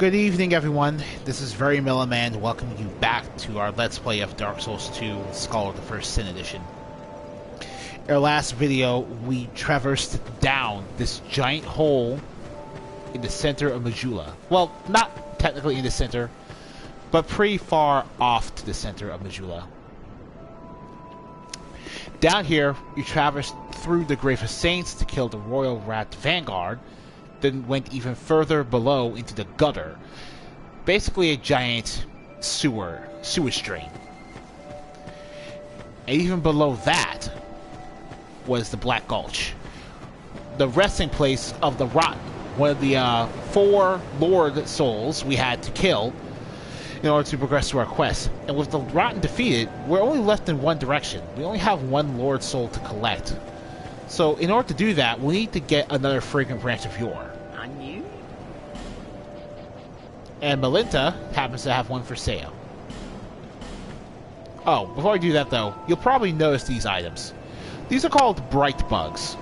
Good evening, everyone. This is Very Milliman welcoming you back to our Let's Play of Dark Souls 2 Scholar of the First Sin Edition. In our last video, we traversed down this giant hole in the center of Majula. Well, not technically in the center, but pretty far off to the center of Majula. Down here, you traversed through the Grave of Saints to kill the Royal Rat Vanguard, then went even further below into the gutter. Basically a giant sewage drain. And even below that was the Black Gulch, the resting place of the Rotten, one of the 4 Lord Souls we had to kill in order to progress through our quest. And with the Rotten defeated, we're only left in one direction. We only have 1 Lord Soul to collect. So in order to do that, we need to get another Fragrant Branch of Yore. And Melinta happens to have one for sale. Oh, before I do that though, you'll probably notice these items. These are called Bright Bugs.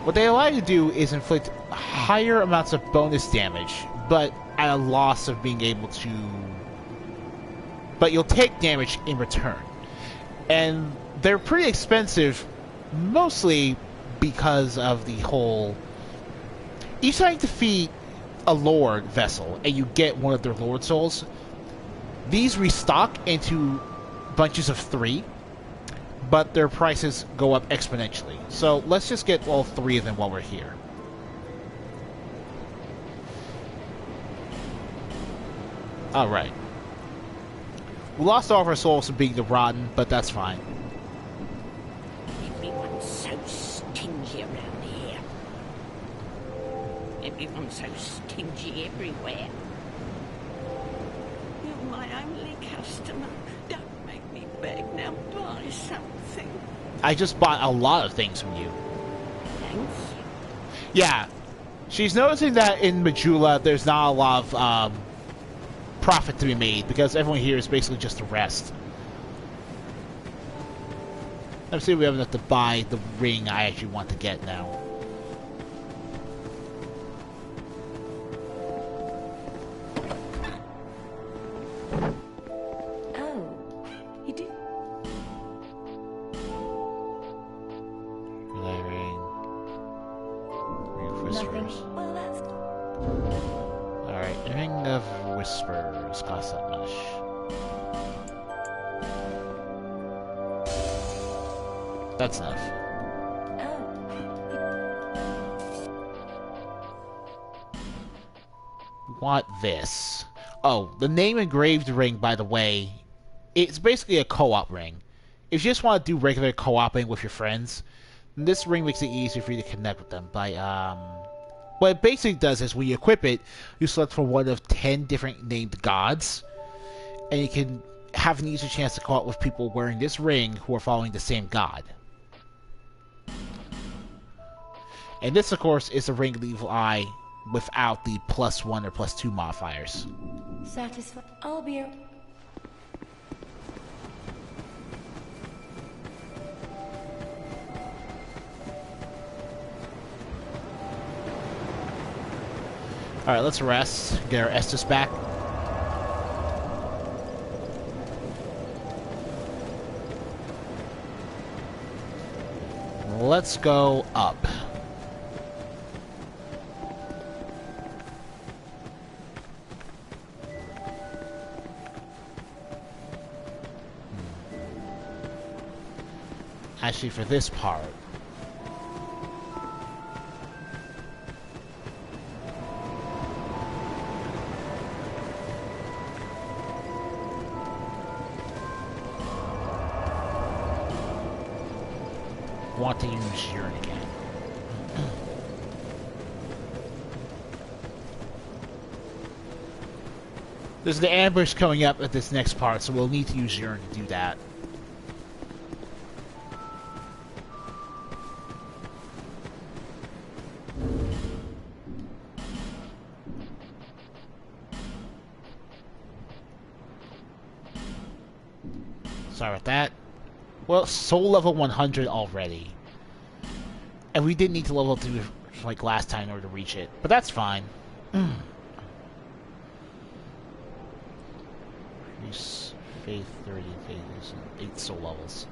What they allow you to do is inflict higher amounts of bonus damage, but at a loss of being able to... But you'll take damage in return. And they're pretty expensive, mostly because of the whole... Each time you defeat a Lord vessel and you get one of their Lord Souls, these restock into bunches of 3, but their prices go up exponentially. So let's just get all 3 of them while we're here. Alright. We lost all of our souls from being the Rotten, but that's fine. Everyone's so stingy around here. Everyone's so stingy everywhere. You're my only customer. Don't make me beg now. Buy something. I just bought a lot of things from you. Thanks. Yeah. She's noticing that in Majula there's not a lot of profit to be made because everyone here is basically just a rest. Let's see if we have enough to buy the ring I actually want to get now. Whispers cost that much. That's enough. We want this. Oh, the name engraved ring, by the way, it's basically a co-op ring. If you just want to do regular co-oping with your friends, this ring makes it easier for you to connect with them by what it basically does is when you equip it, you select from one of 10 different named gods, and you can have an easier chance to co-op with people wearing this ring who are following the same god. And this, of course, is a Ring of the Evil Eye without the +1 or +2 modifiers. Satisfied. I'll be... Alright, let's rest. Get our Estus back. Let's go up. Actually, for this part, want to use Yearn again. There's the ambush coming up at this next part, so we'll need to use Yearn to do that. Sorry about that. Well, soul level 100 already. And we did need to level up to like last time in order to reach it. But that's fine. Increase faith 30 phases and 8 soul levels.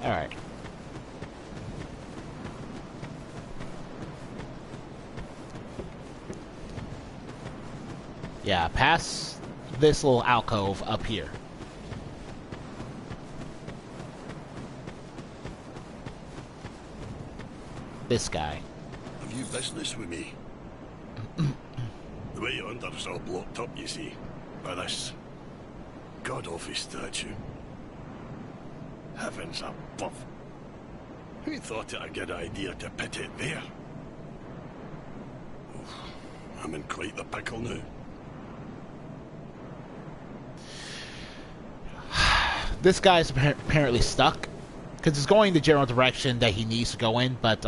Alright. Yeah, past this little alcove up here. This guy. Have you business with me? The way you're under's all blocked up, you see, by this god-awful statue. Heavens above. Who thought it a good idea to put it there? Oof, I'm in quite the pickle now. This guy's apparently stuck because he's going the general direction that he needs to go in, but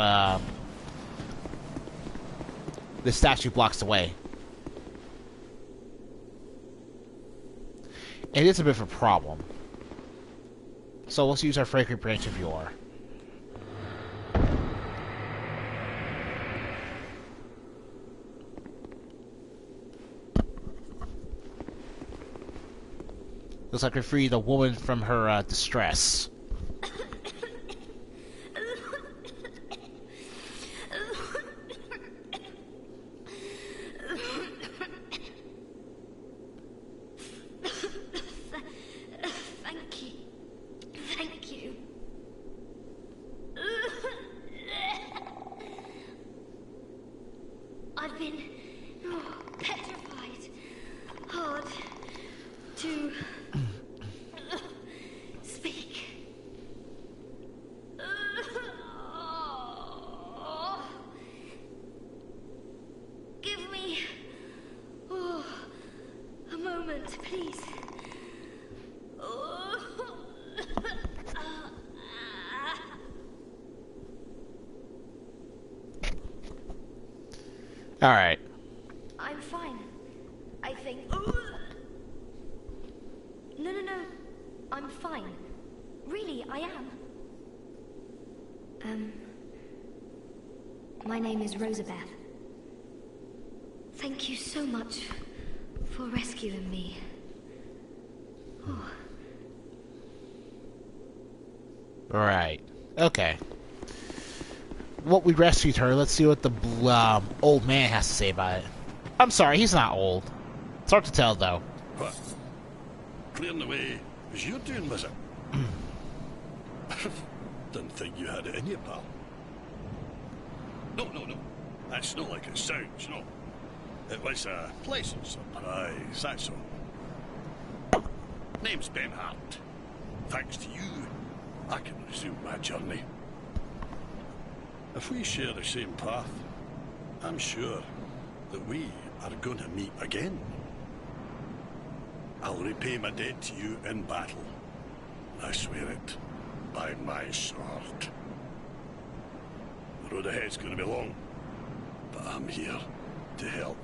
the statue blocks the way. It is a bit of a problem. So let's use our fragrant branch of yore. Looks like we freed a woman from her distress. Thank you. Thank you. I've been petrified. Hard to speak. Give me a moment, please. All right. I'm fine. I think. No. I'm fine. Really, I am. My name is Rosabeth. Thank you so much for rescuing me. Right. Okay. Well, we rescued her. Let's see what the old man has to say about it. I'm sorry, he's not old. It's hard to tell, though. What? Clearing the way was you doing, was it? Didn't think you had it in you, pal. No. That's not like it sounds, no. It was a pleasant surprise, that's all. Name's Ben Hart. Thanks to you, I can resume my journey. If we share the same path, I'm sure that we are going to meet again. I'll repay my debt to you in battle. I swear it by my sword. The road ahead's going to be long, but I'm here to help.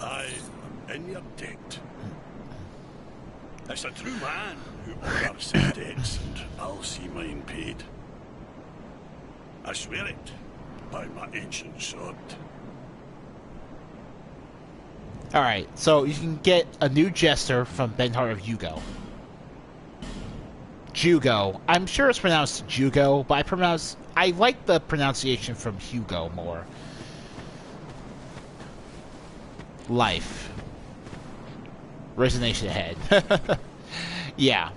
I am in your debt. It's a true man who honors his debts, and I'll see mine paid. I swear it by my ancient sword. Alright, so you can get a new jester from Benhart of Hugo. Jugo. I'm sure it's pronounced Jugo, but I like the pronunciation from Hugo more. Life. Resignation ahead. Yeah.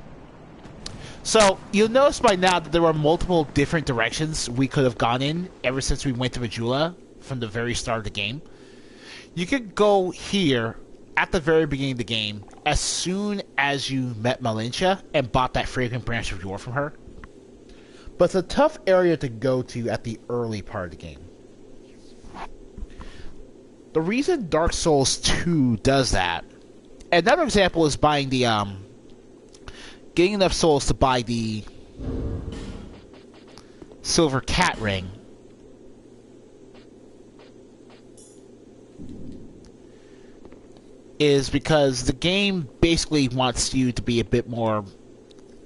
So, you'll notice by now that there were multiple different directions we could have gone in ever since we went to Majula from the very start of the game. You could go here at the very beginning of the game as soon as you met Malintia and bought that fragrant branch of yore from her. But it's a tough area to go to at the early part of the game. The reason Dark Souls 2 does that, another example is buying the, getting enough souls to buy the silver cat ring. Is because the game basically wants you to be a bit more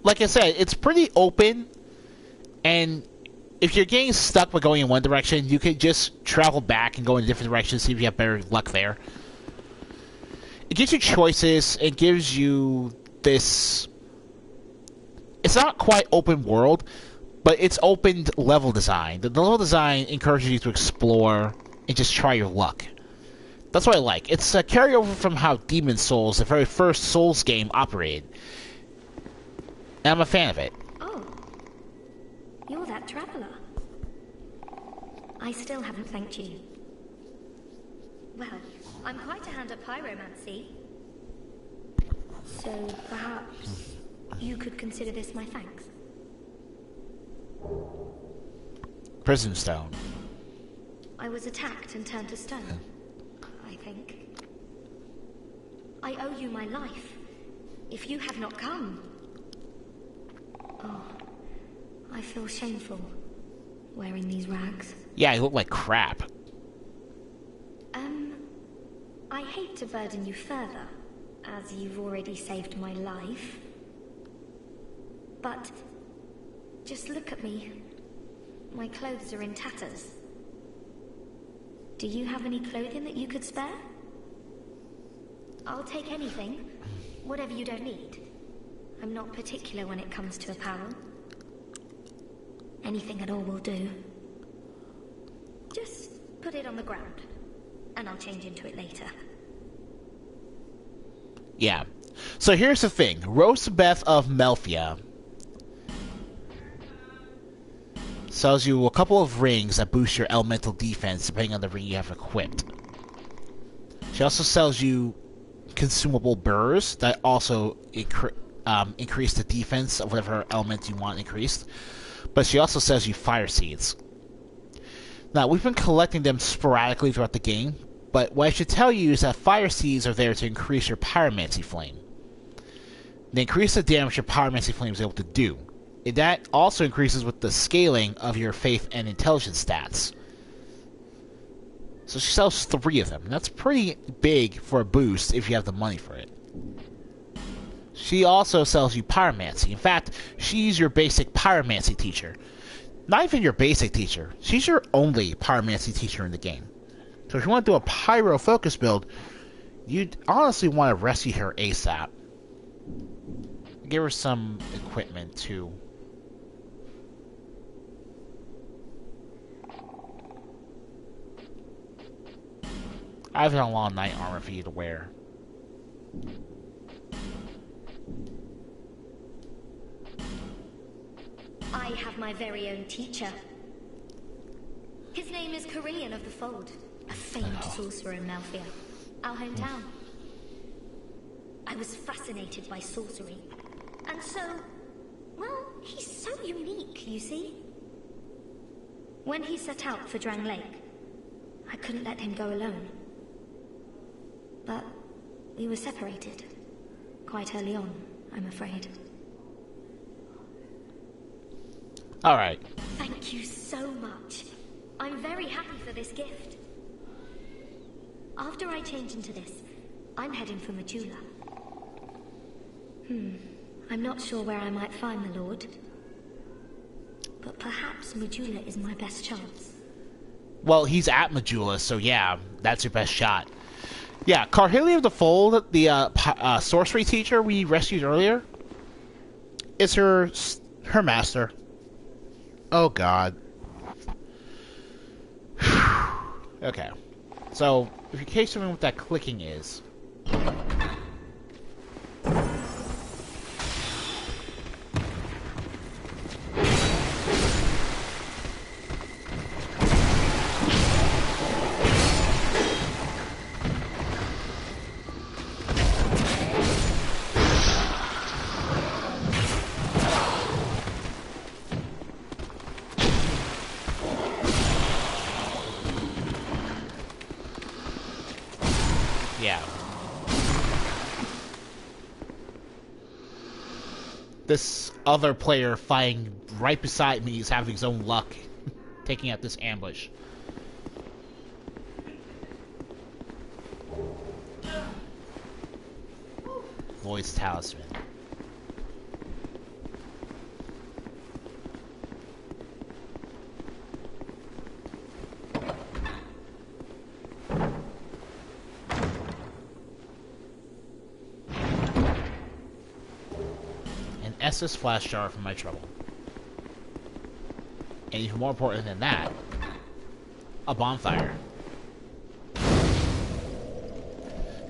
like I said, it's pretty open, and if you're getting stuck by going in one direction, you can just travel back and go in a different direction, see if you have better luck there. It gives you choices. It gives you this... It's not quite open world, but it's open level design. The level design encourages you to explore and just try your luck. That's what I like. It's a carryover from how Demon's Souls, the very first Souls game, operated. And I'm a fan of it. Oh, you're that traveler. I still haven't thanked you. Well, I'm quite a hand at pyromancy. So perhaps you could consider this my thanks. Prison Stone. I was attacked and turned to stone, I think. I owe you my life. If you had not come... Oh, I feel shameful wearing these rags. Yeah, I look like crap. I hate to burden you further, as you've already saved my life. But just look at me. My clothes are in tatters. Do you have any clothing that you could spare? I'll take anything, whatever you don't need. I'm not particular when it comes to apparel. Anything at all will do. Just put it on the ground, and I'll change into it later. Yeah. So here's the thing. Rosabeth of Melfia sells you a couple of rings that boost your elemental defense depending on the ring you have equipped. She also sells you consumable burrs that also increase the defense of whatever element you want increased. But she also sells you fire seeds. Now, we've been collecting them sporadically throughout the game, but what I should tell you is that fire seeds are there to increase your pyromancy flame. They increase the damage your pyromancy flame is able to do. And that also increases with the scaling of your faith and intelligence stats. So she sells 3 of them. That's pretty big for a boost if you have the money for it. She also sells you pyromancy. In fact, she's your basic pyromancy teacher. Not even your basic teacher. She's your only pyromancy teacher in the game. So if you want to do a pyro focus build, you'd honestly want to rescue her ASAP. Give her some equipment too. I have a long knight armor for you to wear. I have my very own teacher. His name is Carillion of the Fold, a famed sorcerer in Melfia, our hometown. I was fascinated by sorcery, and so, well, he's so unique, you see. When he set out for Drang Lake, I couldn't let him go alone. But we were separated, quite early on, I'm afraid. Alright. Thank you so much. I'm very happy for this gift. After I change into this, I'm heading for Majula. I'm not sure where I might find the Lord. But perhaps Majula is my best chance. Well, he's at Majula, so yeah, that's your best shot. Yeah, Carillion of the Fold, the sorcery teacher we rescued earlier, is her master. Oh god. Okay. So, if in case you don't know what that clicking is. Yeah. This other player fighting right beside me is having his own luck, taking out this ambush. Void's Talisman. Estus flash jar for my trouble. And even more important than that, a bonfire.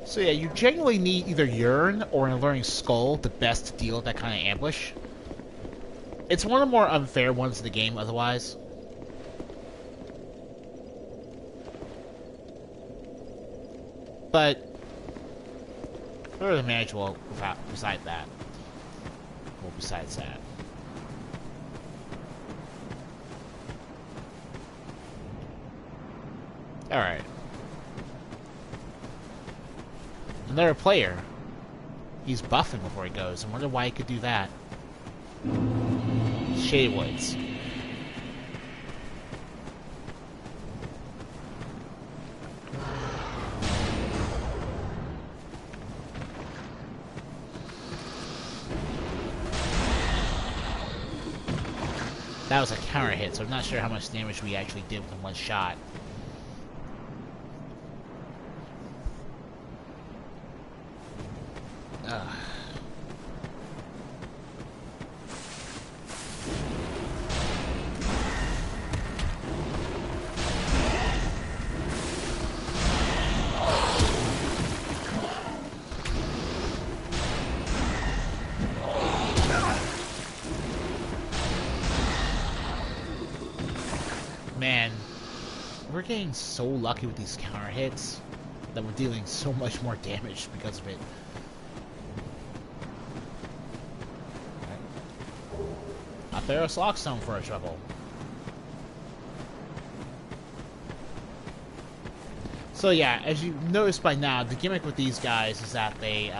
So yeah, you genuinely need either Yearn or an Alluring Skull to best deal with that kind of ambush. It's one of the more unfair ones in the game otherwise. But fairly manageable besides that. Well, besides that. Alright. Another player. He's buffing before he goes. I wonder why he could do that. Shady Woods. That was a counter hit, so I'm not sure how much damage we actually did with one shot. Man, we're getting so lucky with these counter hits that we're dealing so much more damage because of it. A Theros Lockstone for our trouble. So yeah, as you noticed by now, the gimmick with these guys is that they,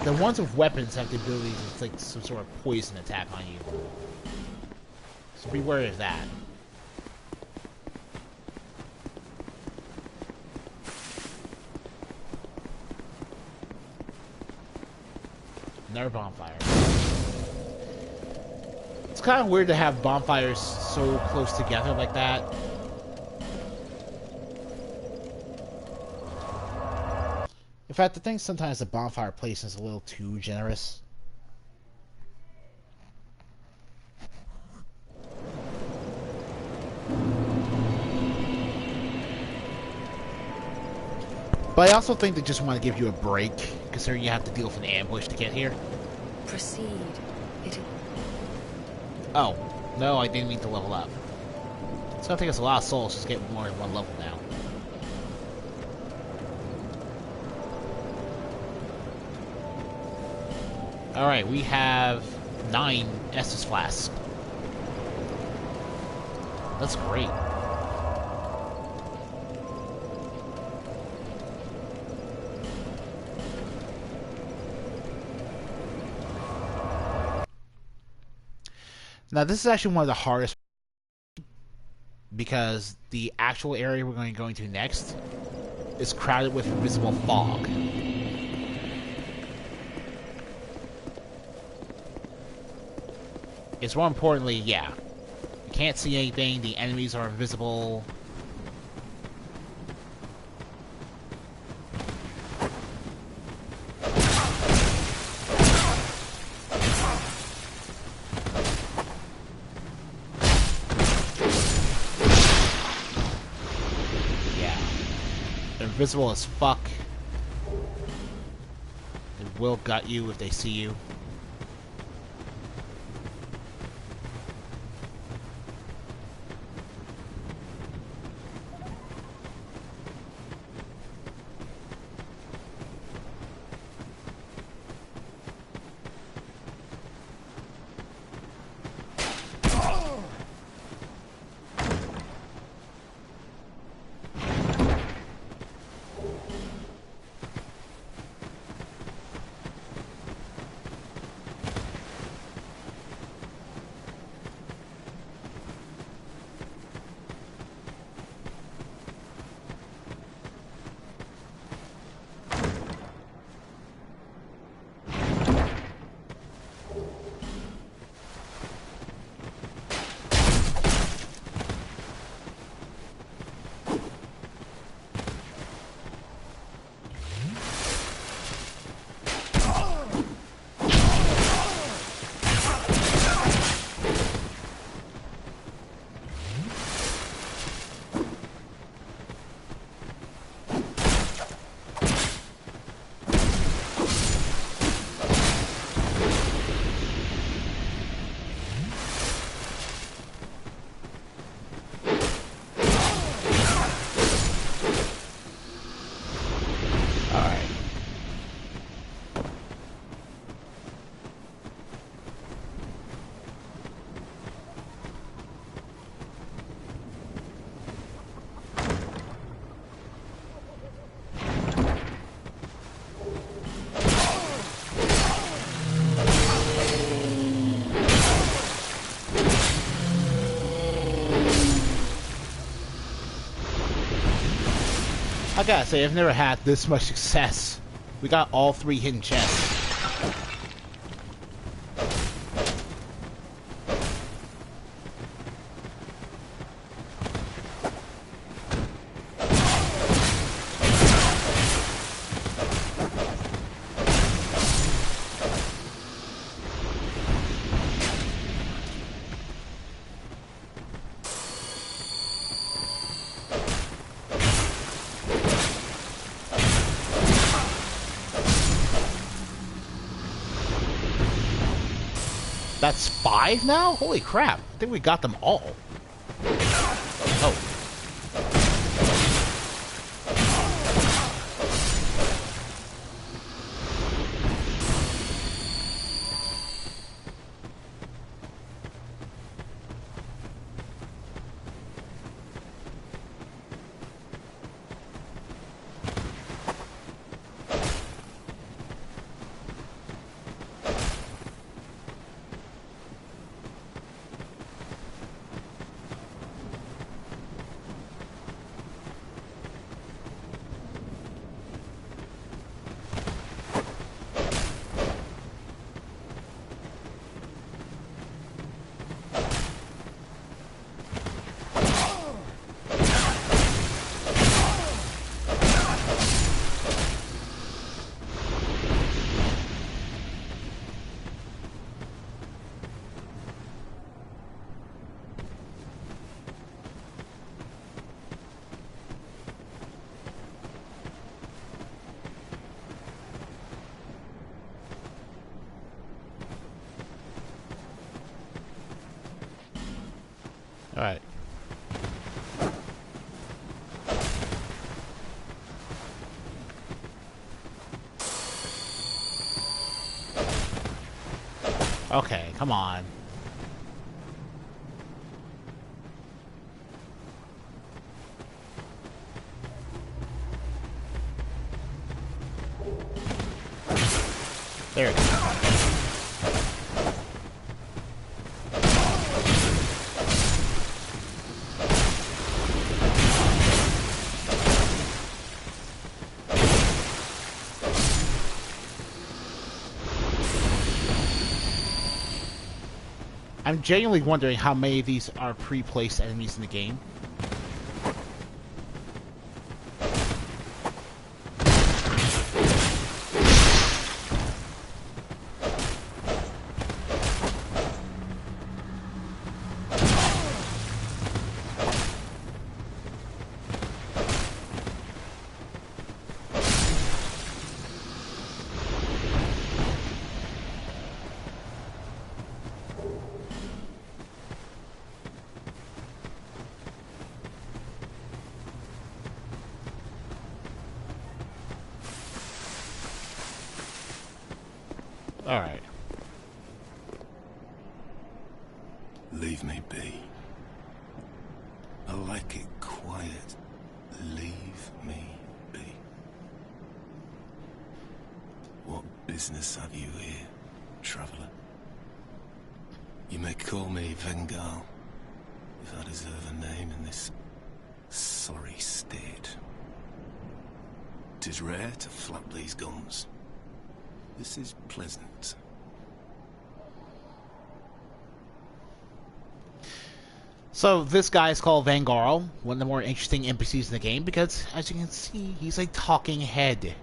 the ones with weapons have the ability to inflict some sort of poison attack on you. So be wary of that. Another bonfire. It's kind of weird to have bonfires so close together like that. In fact, I think sometimes the bonfire placement is a little too generous. But I also think they just want to give you a break, considering you have to deal with an ambush to get here. Proceed. Oh, no, I didn't mean to level up. It's gonna take us a lot of souls just to get more than one level now. Alright, we have 9 Estus flasks. That's great. Now this is actually one of the hardest because the actual area we're going to go into next is crowded with invisible fog. It's more importantly, yeah, you can't see anything, the enemies are invisible. Invisible as fuck. They will gut you if they see you. I gotta say, I've never had this much success. We got all 3 hidden chests. That's 5 now? Holy crap. I think we got them all. Oh. Alright. Okay, come on. There it goes. I'm genuinely wondering how many of these are pre-placed enemies in the game. Alright. Leave me be. I like it quiet. Leave me be. What business have you here, traveller? You may call me Vengal, if I deserve a name in this sorry state. 'Tis rare to flap these guns. This is pleasant. So this guy is called Vangarl, one of the more interesting NPCs in the game, because as you can see, he's a talking head.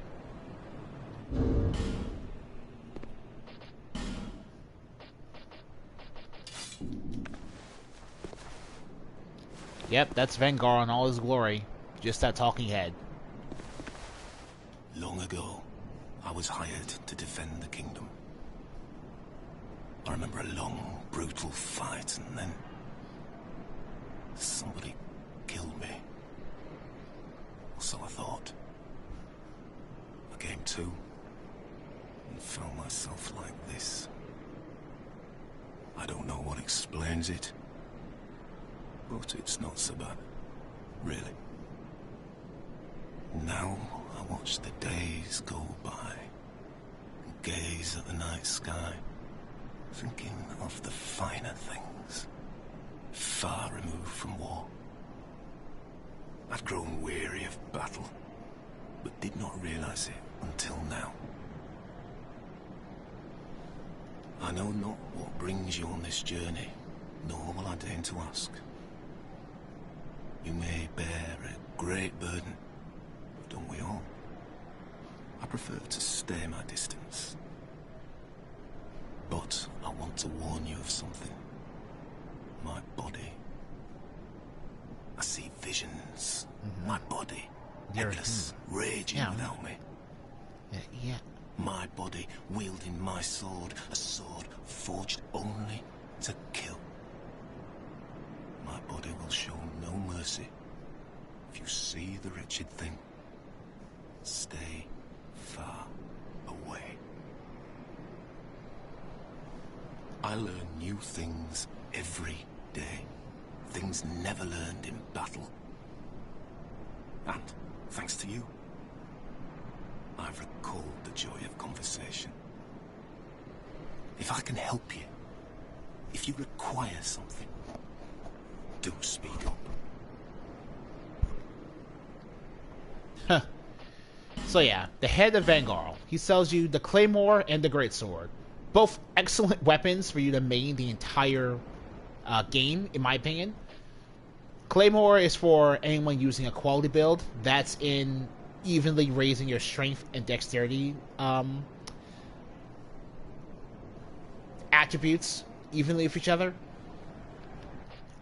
Yep, that's Vangarl in all his glory. Just that talking head. Long ago, I was hired to defend the kingdom. I remember a long, brutal fight, and then somebody killed me. So I thought. I came to and found myself like this. I don't know what explains it, but it's not so bad, really. Now I watch the days go by and gaze at the night sky, thinking of the finer things, far removed from war. I'd grown weary of battle, but did not realize it until now. I know not what brings you on this journey, nor will I deign to ask. You may bear a great burden, don't we all? I prefer to stay my distance. But I want to warn you of something. My body. I see visions. My body. Headless, raging without me. Yeah. My body wielding my sword, a sword forged only to kill. My body will show no mercy. If you see the wretched thing, stay far away. I learn new things every day. Things never learned in battle. And, thanks to you, I've recalled the joy of conversation. If I can help you, if you require something, do speak up. Huh. So yeah, the head of Vanguard. He sells you the Claymore and the Greatsword. Both excellent weapons for you to main the entire game, in my opinion. Claymore is for anyone using a quality build. That's in evenly raising your strength and dexterity attributes evenly with each other.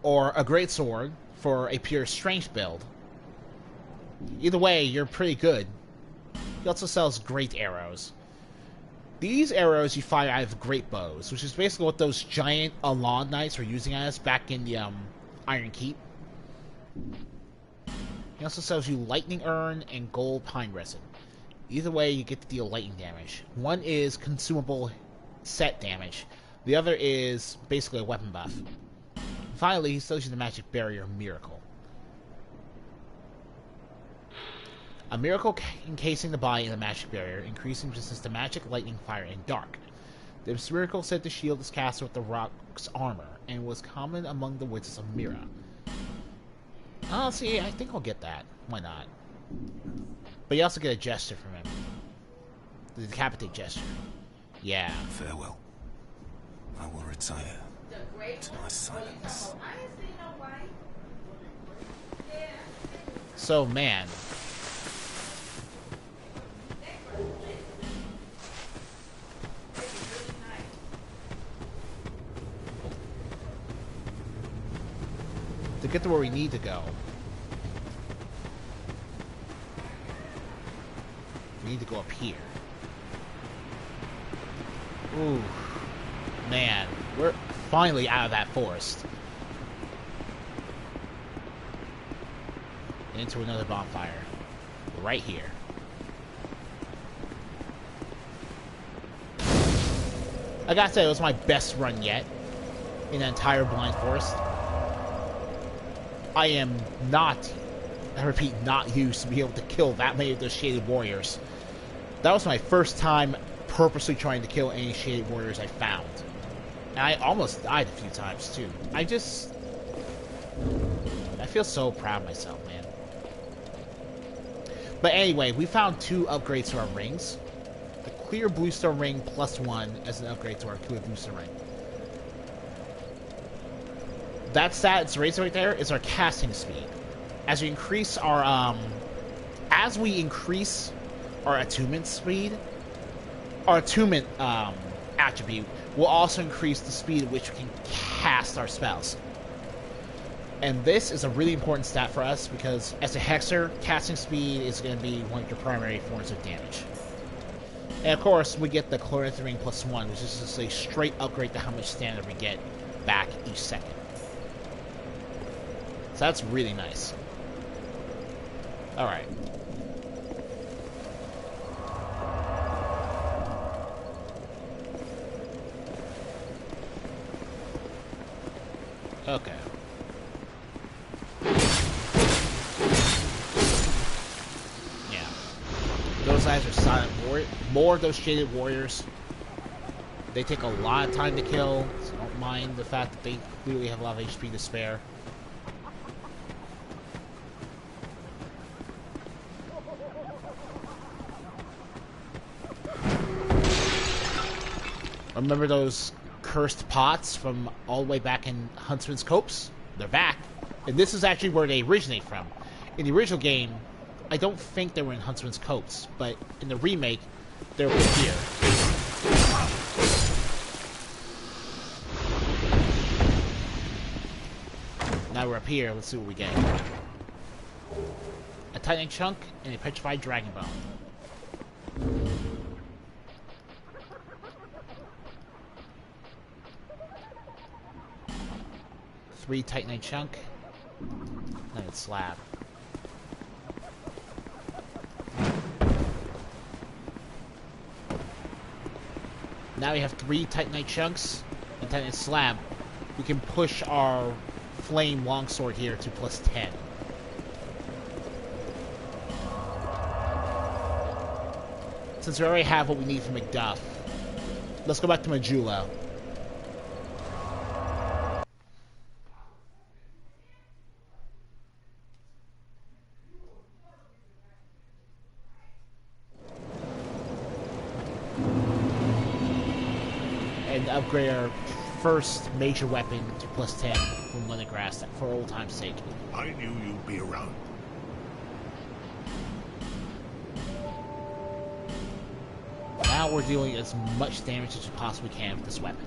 Or a Greatsword for a pure strength build. Either way, you're pretty good. He also sells great arrows. These arrows you fire out of great bows, which is basically what those giant Alon Knights were using as back in the Iron Keep. He also sells you Lightning Urn and Gold Pine Resin. Either way, you get to deal lightning damage. One is consumable set damage. The other is basically a weapon buff. Finally, he sells you the Magic Barrier Miracle. A miracle encasing the body in a magic barrier, increasing resistance to magic, lightning, fire, and dark. This miracle said to shield this castle with the rock's armor, and was common among the wizards of Mira. Oh, see, I think I'll get that. Why not? But you also get a gesture from him. The decapitate gesture. Yeah. Farewell. I will retire to my silence. So, man. To get to where we need to go, we need to go up here. Ooh, man, we're finally out of that forest. Into another bonfire. Right here. I gotta say, it was my best run yet in the entire Blind Forest. I am not, I repeat, not used to be able to kill that many of those Shaded Warriors. That was my first time purposely trying to kill any Shaded Warriors I found. And I almost died a few times, too. I feel so proud of myself, man. But anyway, we found 2 upgrades to our rings. The Clear Bluestone Ring +1 as an upgrade to our Clear Bluestone Ring. That stats raised right there is our casting speed. As we increase our attunement speed, our attunement attribute will also increase the speed at which we can cast our spells. And this is a really important stat for us because as a hexer, casting speed is going to be one of your primary forms of damage. And of course, we get the Chlorantha Ring +1, which is just a straight upgrade to how much standard we get back each second. So that's really nice. Alright. Okay. Yeah. Those guys are silent warriors. More of those Shaded Warriors. They take a lot of time to kill, so don't mind the fact that they clearly have a lot of HP to spare. Remember those cursed pots from all the way back in Huntsman's Copse? They're back. And this is actually where they originate from. In the original game, I don't think they were in Huntsman's Copse, but in the remake, they're here. Now we're up here, let's see what we get. A Titan Chunk and a Petrified Dragon Bone. 3 Titanite Chunk, and a Slab. Now we have 3 Titanite Chunks and Titanite Slab. We can push our Flame Longsword here to +10. Since we already have what we need from Macduff, let's go back to Majula. And upgrade our first major weapon to +10 from Leningrad for old time's sake. I knew you'd be around. Now we're dealing as much damage as we possibly can with this weapon.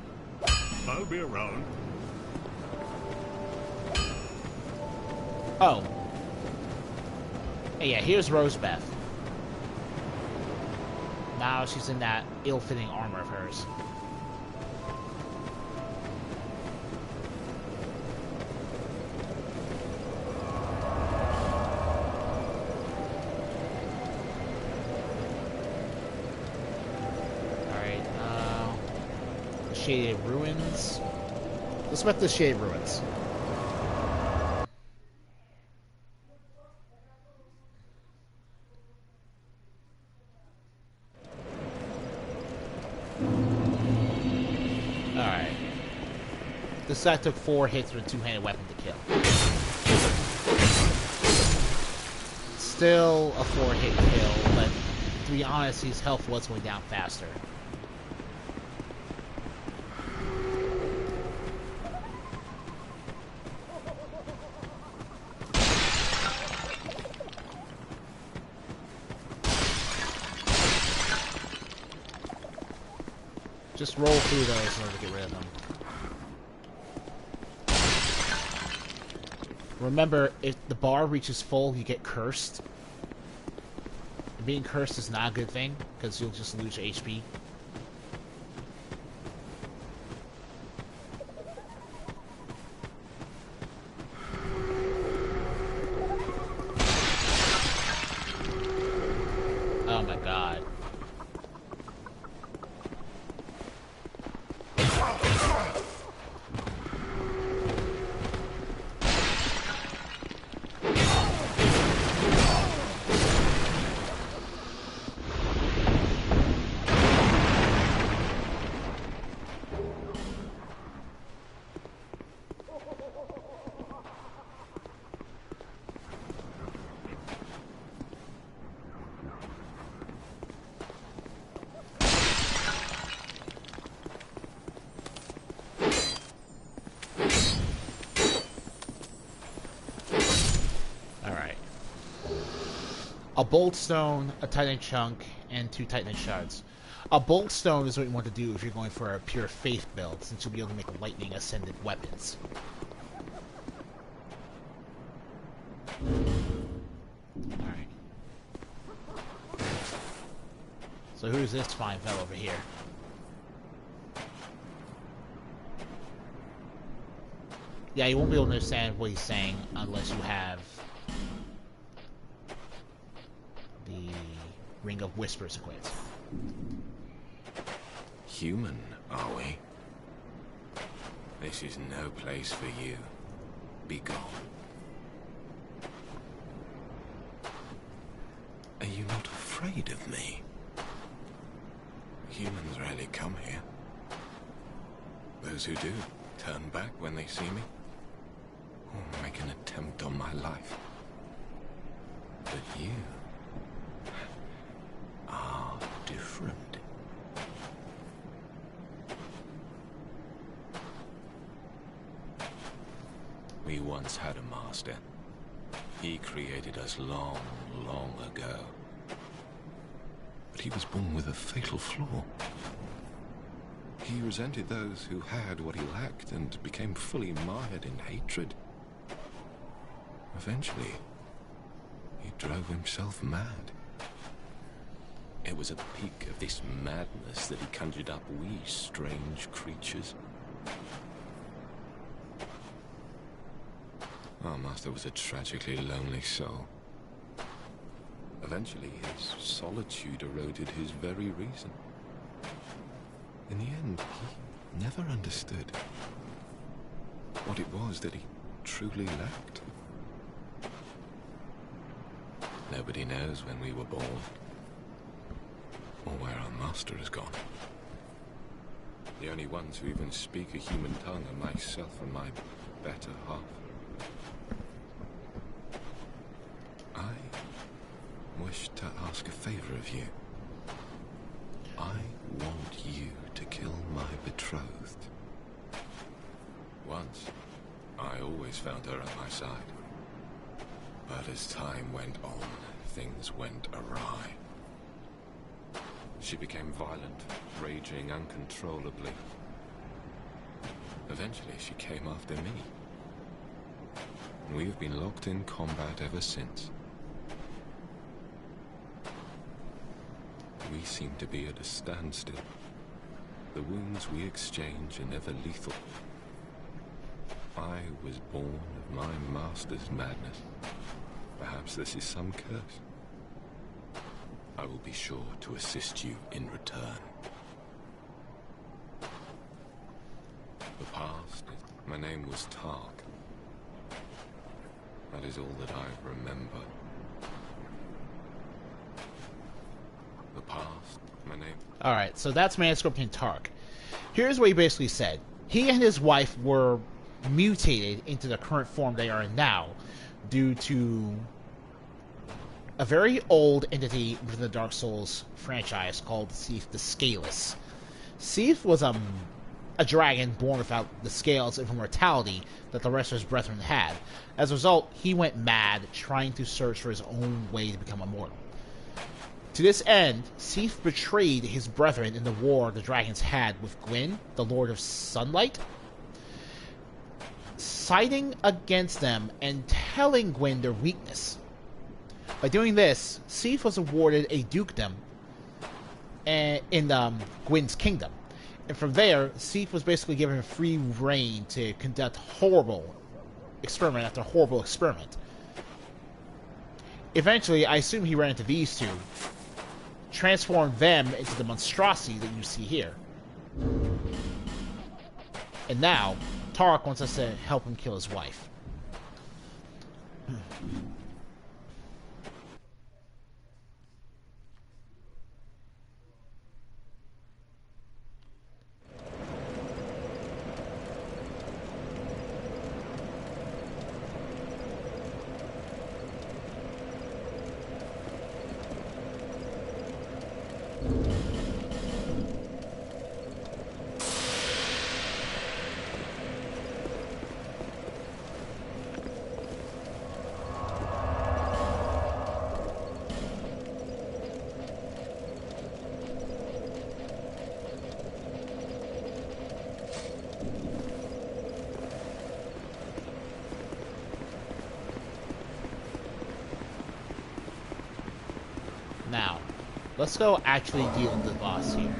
I'll be around. Oh. Hey, yeah, here's Rosebeth. Now she's in that ill-fitting armor of hers. Shaded Ruins. Let's met the Shaded Ruins. Alright. This guy took 4 hits with a 2-handed weapon to kill. Still a 4-hit kill, but to be honest, his health was going down faster. Just roll through those in order to get rid of them. Remember, if the bar reaches full, you get cursed. And being cursed is not a good thing, because you'll just lose your HP. Oh my god. A Bolt Stone, a Titan Chunk, and 2 Titan Shards. A Bolt Stone is what you want to do if you're going for a pure Faith build, since you'll be able to make Lightning Ascended weapons. Alright. So who's this fine fellow over here? Yeah, you won't be able to understand what he's saying unless you have the Ring of Whispers equipped. Human, are we? This is no place for you. Be gone. Are you not afraid of me? Humans rarely come here. Those who do turn back when they see me, or make an attempt on my life. But you are different. We once had a master. He created us long, long ago. But he was born with a fatal flaw. He resented those who had what he lacked and became fully mired in hatred. Eventually, he drove himself mad. It was at the peak of this madness that he conjured up we strange creatures. Our master was a tragically lonely soul. Eventually, his solitude eroded his very reason. In the end, he never understood what it was that he truly lacked. Nobody knows when we were born, or where our master has gone. The only ones who even speak a human tongue are myself and my better half. I wish to ask a favor of you. I want you to kill my betrothed. Once, I always found her at my side. But as time went on, things went awry. She became violent, raging uncontrollably. Eventually, she came after me. We have been locked in combat ever since. We seem to be at a standstill. The wounds we exchange are never lethal. I was born of my master's madness. Perhaps this is some curse. I will be sure to assist you in return. The past, my name was Tark. That is all that I remember. The past, my name... Alright, so that's Manuscript in Tark. Here's what he basically said. He and his wife were mutated into the current form they are in now due to a very old entity within the Dark Souls franchise called Seath the Scaleless. Seath was a dragon born without the scales of immortality that the rest of his brethren had. As a result, he went mad trying to search for his own way to become immortal. To this end, Seath betrayed his brethren in the war the dragons had with Gwyn, the Lord of Sunlight, siding against them and telling Gwyn their weakness. By doing this, Seath was awarded a dukedom in Gwyn's kingdom. And from there, Seath was basically given free reign to conduct horrible experiment after horrible experiment. Eventually, I assume he ran into these two, transformed them into the monstrosity that you see here. And now, Tark wants us to help him kill his wife. Now, let's go actually deal with the boss here.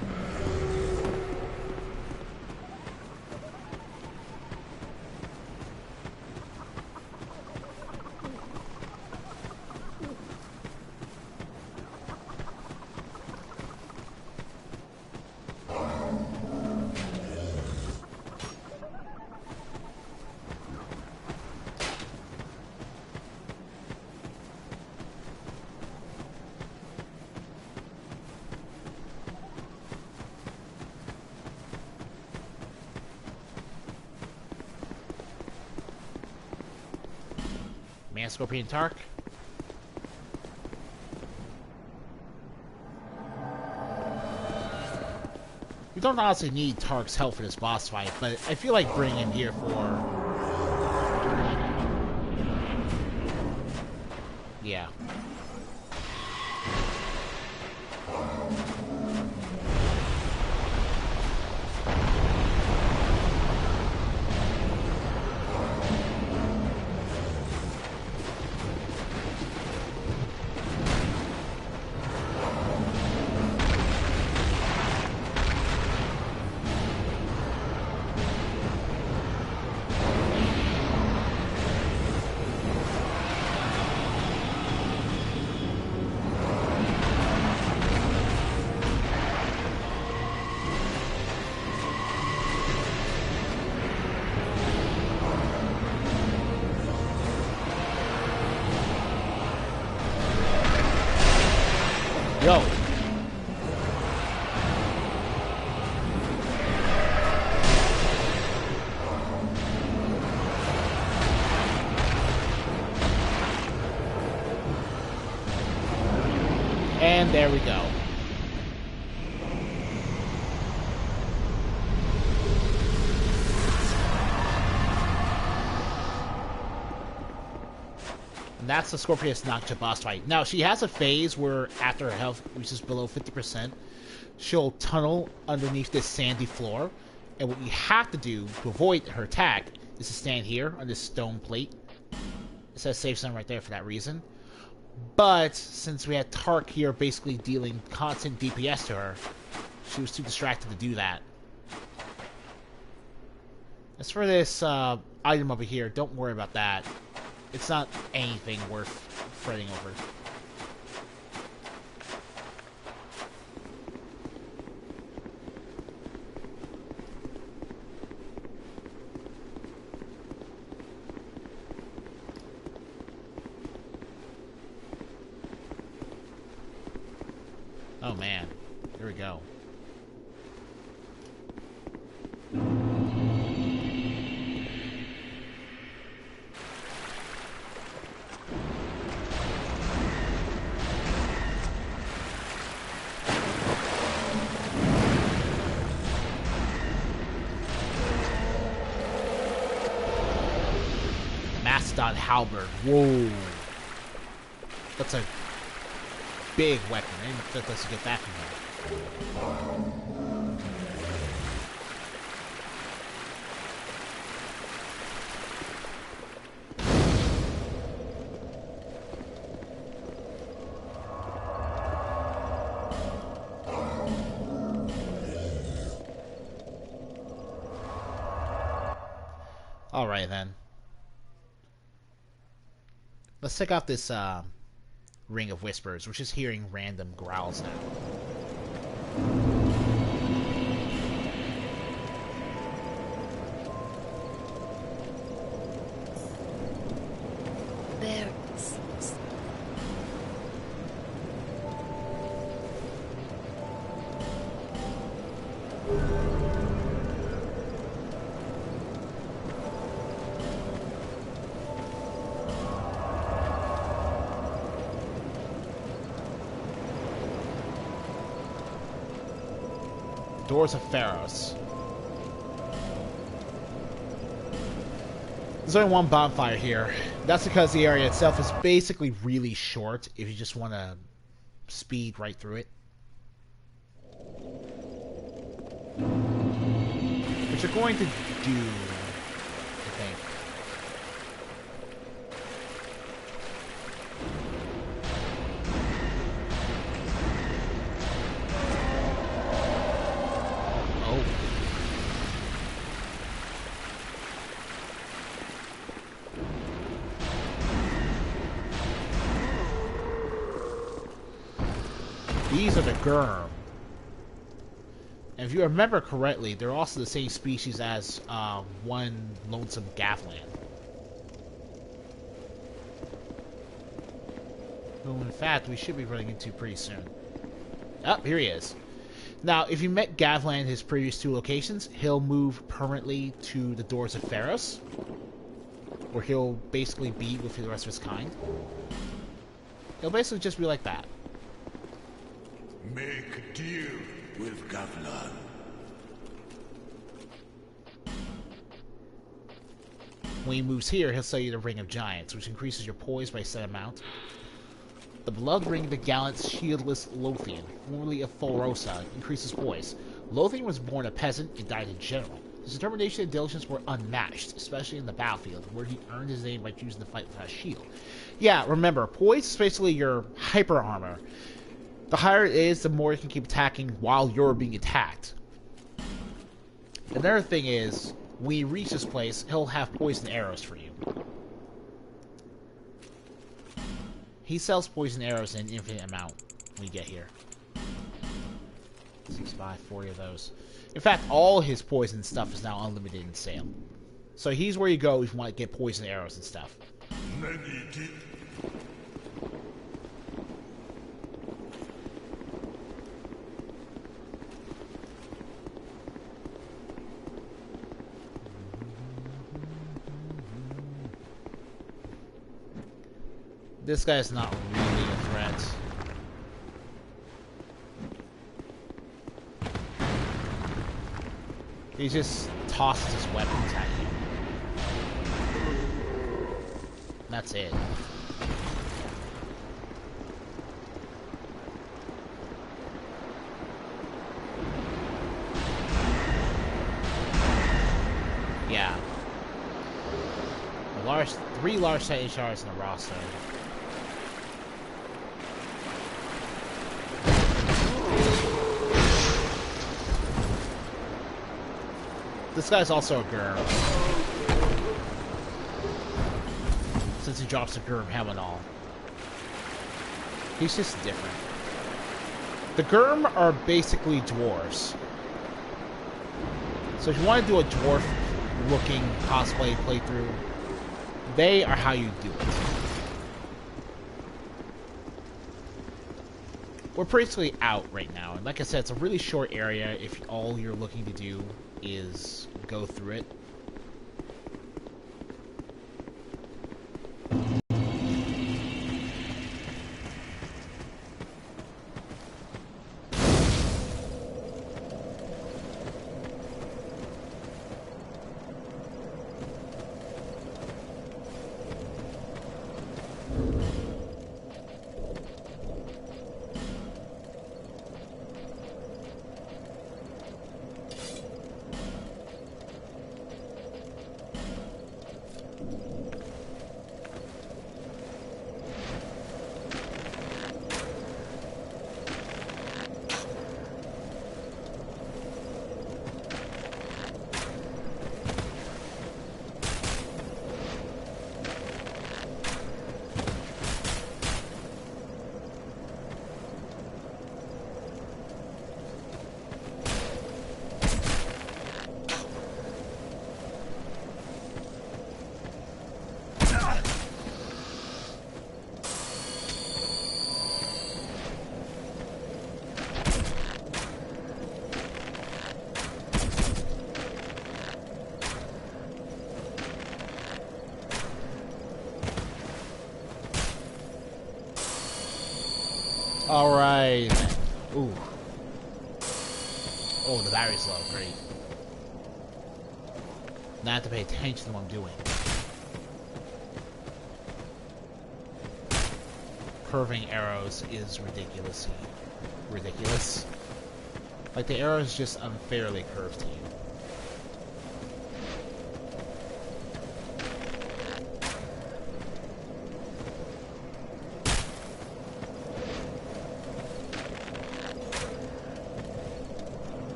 Scorpion Tark. We don't honestly need Tark's help for this boss fight, but I feel like bringing him here for And there we go. And that's the Scorpius Noctua boss fight. Now, she has a phase where after her health reaches below 50%, she'll tunnel underneath this sandy floor. And what you have to do to avoid her attack is to stand here on this stone plate. It says save zone right there for that reason. But since we had Tark here basically dealing constant DPS to her, she was too distracted to do that. As for this item over here, don't worry about that. It's not anything worth fretting over. Oh man, here we go. Mastodon Halberd. Whoa. That's a big weapon. I didn't expect us to get that from him. Alright then. Let's check out this Ring of Whispers, which is hearing random growls now. There. Doors of Pharos. There's only one bonfire here. That's because the area itself is basically really short if you just want to speed right through it. What you're going to do, I think. These are the Gurm. And if you remember correctly, they're also the same species as one lonesome Gavlan. Who, in fact, we should be running into pretty soon. Oh, here he is. Now, if you met Gavlan in his previous two locations, he'll move permanently to the Doors of Pharos, where he'll basically be with the rest of his kind. He'll basically just be like that. Make a deal with Gavlan. When he moves here, he'll sell you the Ring of Giants, which increases your poise by a set amount. The Blood Ring of the Gallant Shieldless Lothian, formerly of Fulrosa, increases poise. Lothian was born a peasant and died a general. His determination and diligence were unmatched, especially in the battlefield, where he earned his name by choosing to fight without a shield. Yeah, remember, poise is basically your hyper armor. The higher it is, the more you can keep attacking while you're being attacked. Another thing is, when you reach this place, he'll have poison arrows for you. He sells poison arrows in an infinite amount when you get here. 6, 5, 40 of those. In fact, all his poison stuff is now unlimited in sale. So he's where you go if you want to get poison arrows and stuff. This guy's not really a threat. He just tosses his weapons at you. That's it. Yeah. Three large size HRs in the roster. This guy's also a Gurm. Since he drops a Gurm helmet and all. He's just different. The Gurm are basically dwarves. So if you want to do a dwarf-looking cosplay playthrough, they are how you do it. We're basically out right now, and like I said, it's a really short area if all you're looking to do is go through it. Alright. Ooh. Oh, the battery's low. Great. Now I have to pay attention to what I'm doing. Curving arrows is ridiculous. Like, the arrows just unfairly curved to you.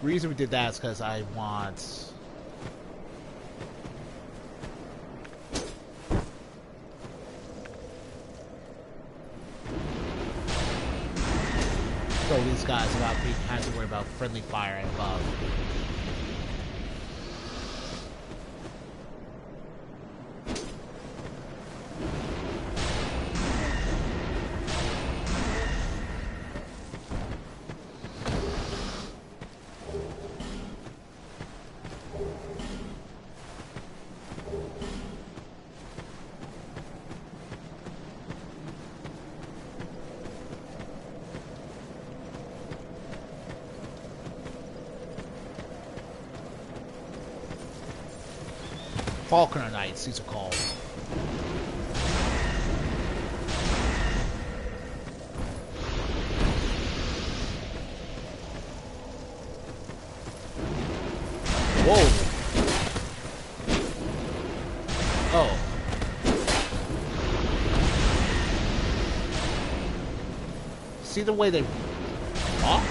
The reason we did that is because I want... So these guys without being had to worry about friendly fire and above. Falconer Knights, these are called. Whoa! Oh. See the way they walk?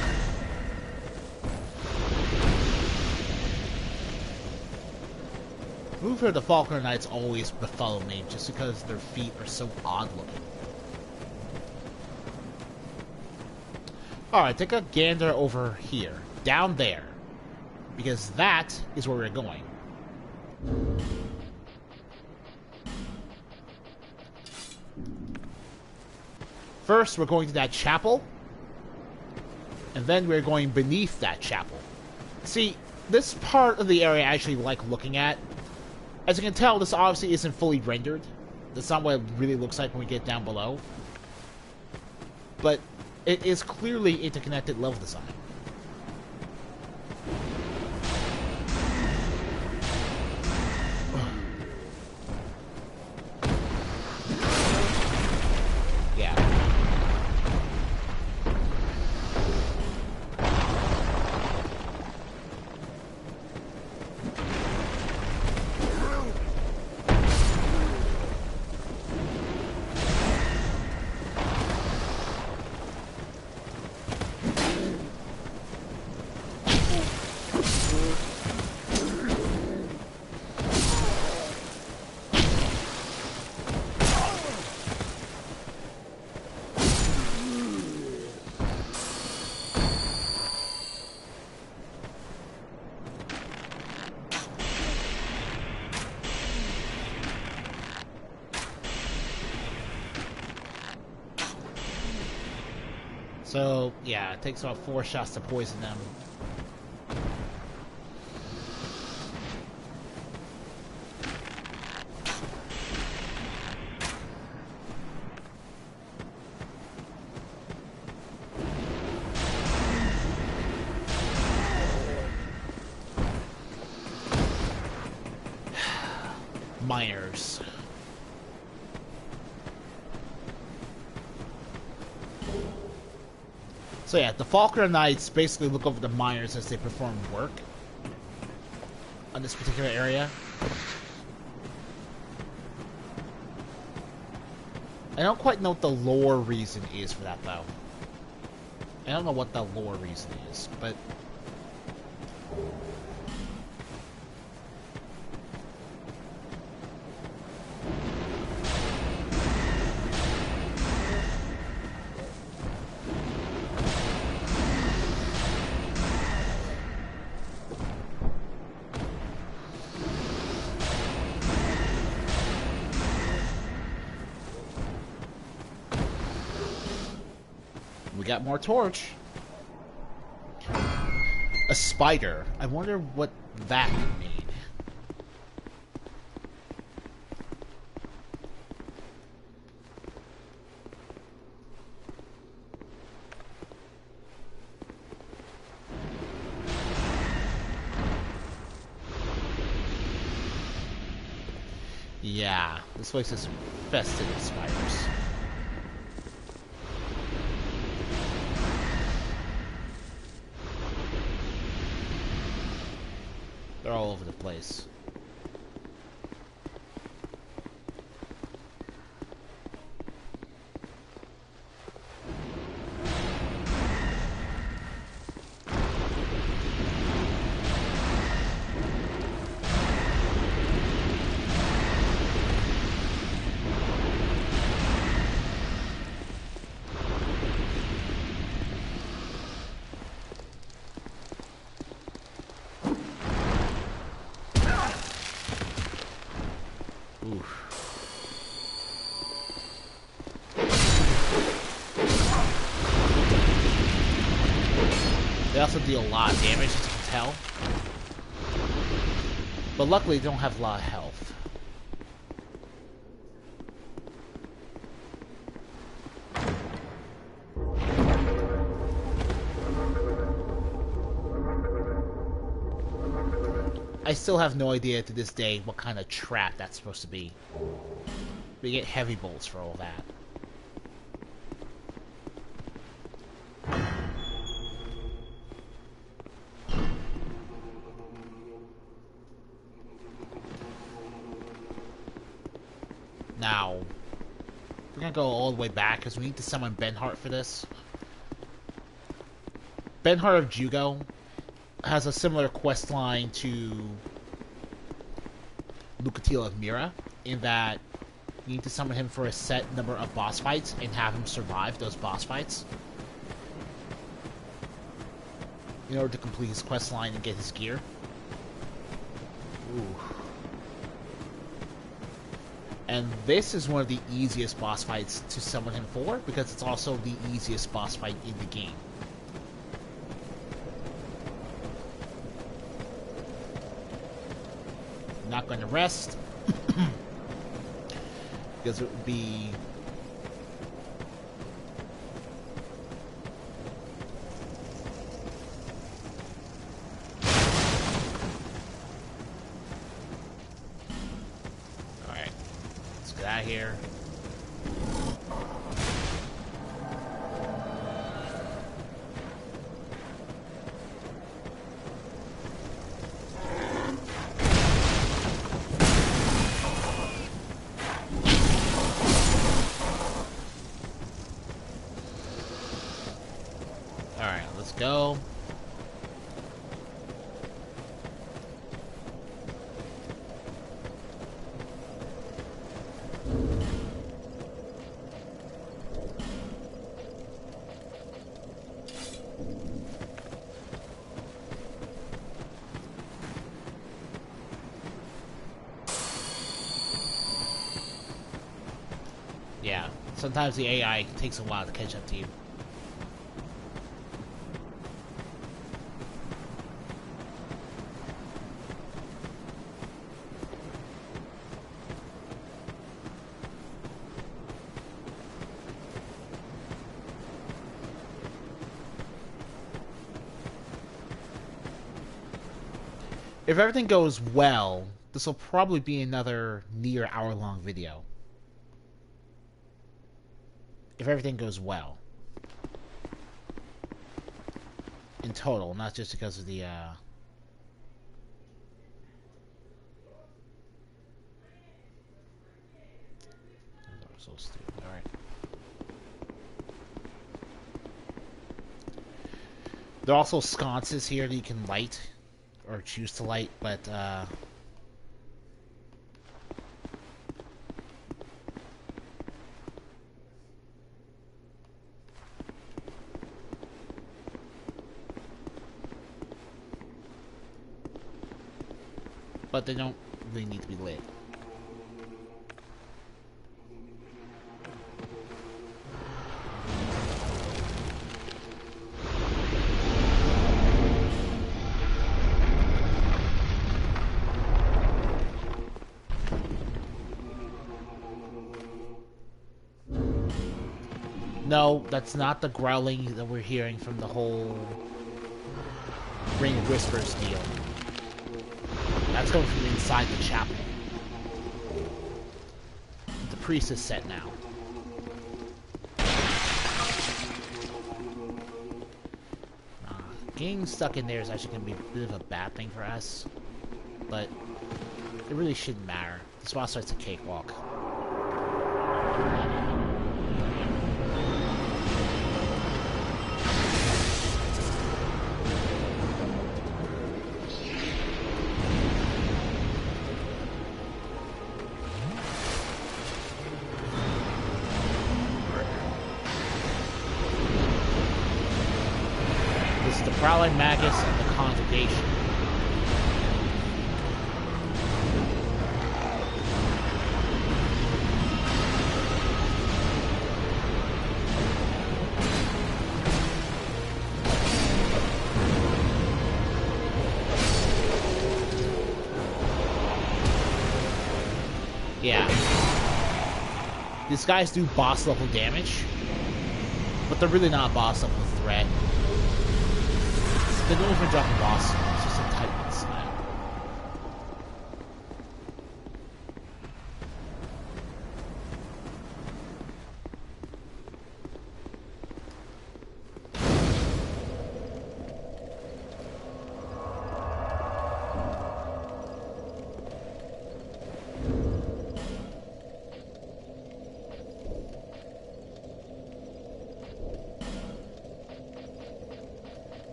Move here, the Falconer Knights always befuddle me just because their feet are so odd looking. Alright, take a gander over here. Down there. Because that is where we're going. First, we're going to that chapel. And then we're going beneath that chapel. See, this part of the area I actually like looking at. As you can tell, this obviously isn't fully rendered. That's not what it really looks like when we get down below. But it is clearly interconnected level design. Yeah. So, yeah, it takes about 4 shots to poison them. Miners. So yeah, the Faulkner Knights basically look over the miners as they perform work on this particular area. I don't quite know what the lore reason is for that, though. I don't know what the lore reason is, but... we got more torch. A spider. I wonder what that could mean. Yeah, this place is infested with spiders. They're all over the place. They also deal a lot of damage, as you can tell. But luckily, they don't have a lot of health. I still have no idea to this day what kind of trap that's supposed to be. We get heavy bolts for all that. Now, we're gonna go all the way back because we need to summon Benhart for this. Benhart of Jugo has a similar quest line to Lucatila of Mira, in that you need to summon him for a set number of boss fights and have him survive those boss fights in order to complete his quest line and get his gear. Ooh. And this is one of the easiest boss fights to summon him for, because it's also the easiest boss fight in the game. not going to rest. Because it would be... Alright. Let's get out of here. Alright, let's go. Yeah, sometimes the AI takes a while to catch up to you. If everything goes well, this will probably be another near hour-long video. If everything goes well. In total, not just because of the, so stupid. Alright. There are also sconces here that you can light. Or choose to light, but, but they don't really need to be lit. No, that's not the growling that we're hearing from the whole Ring of Whispers deal. That's coming from inside the chapel. The priest is set now. Getting stuck in there is actually going to be a bit of a bad thing for us. But it really shouldn't matter. This boss starts a cakewalk. Prowling Magus and the Congregation. Yeah. These guys do boss level damage, but they're really not a boss level threat. They don't even drop a boss, it's just a Titan slap.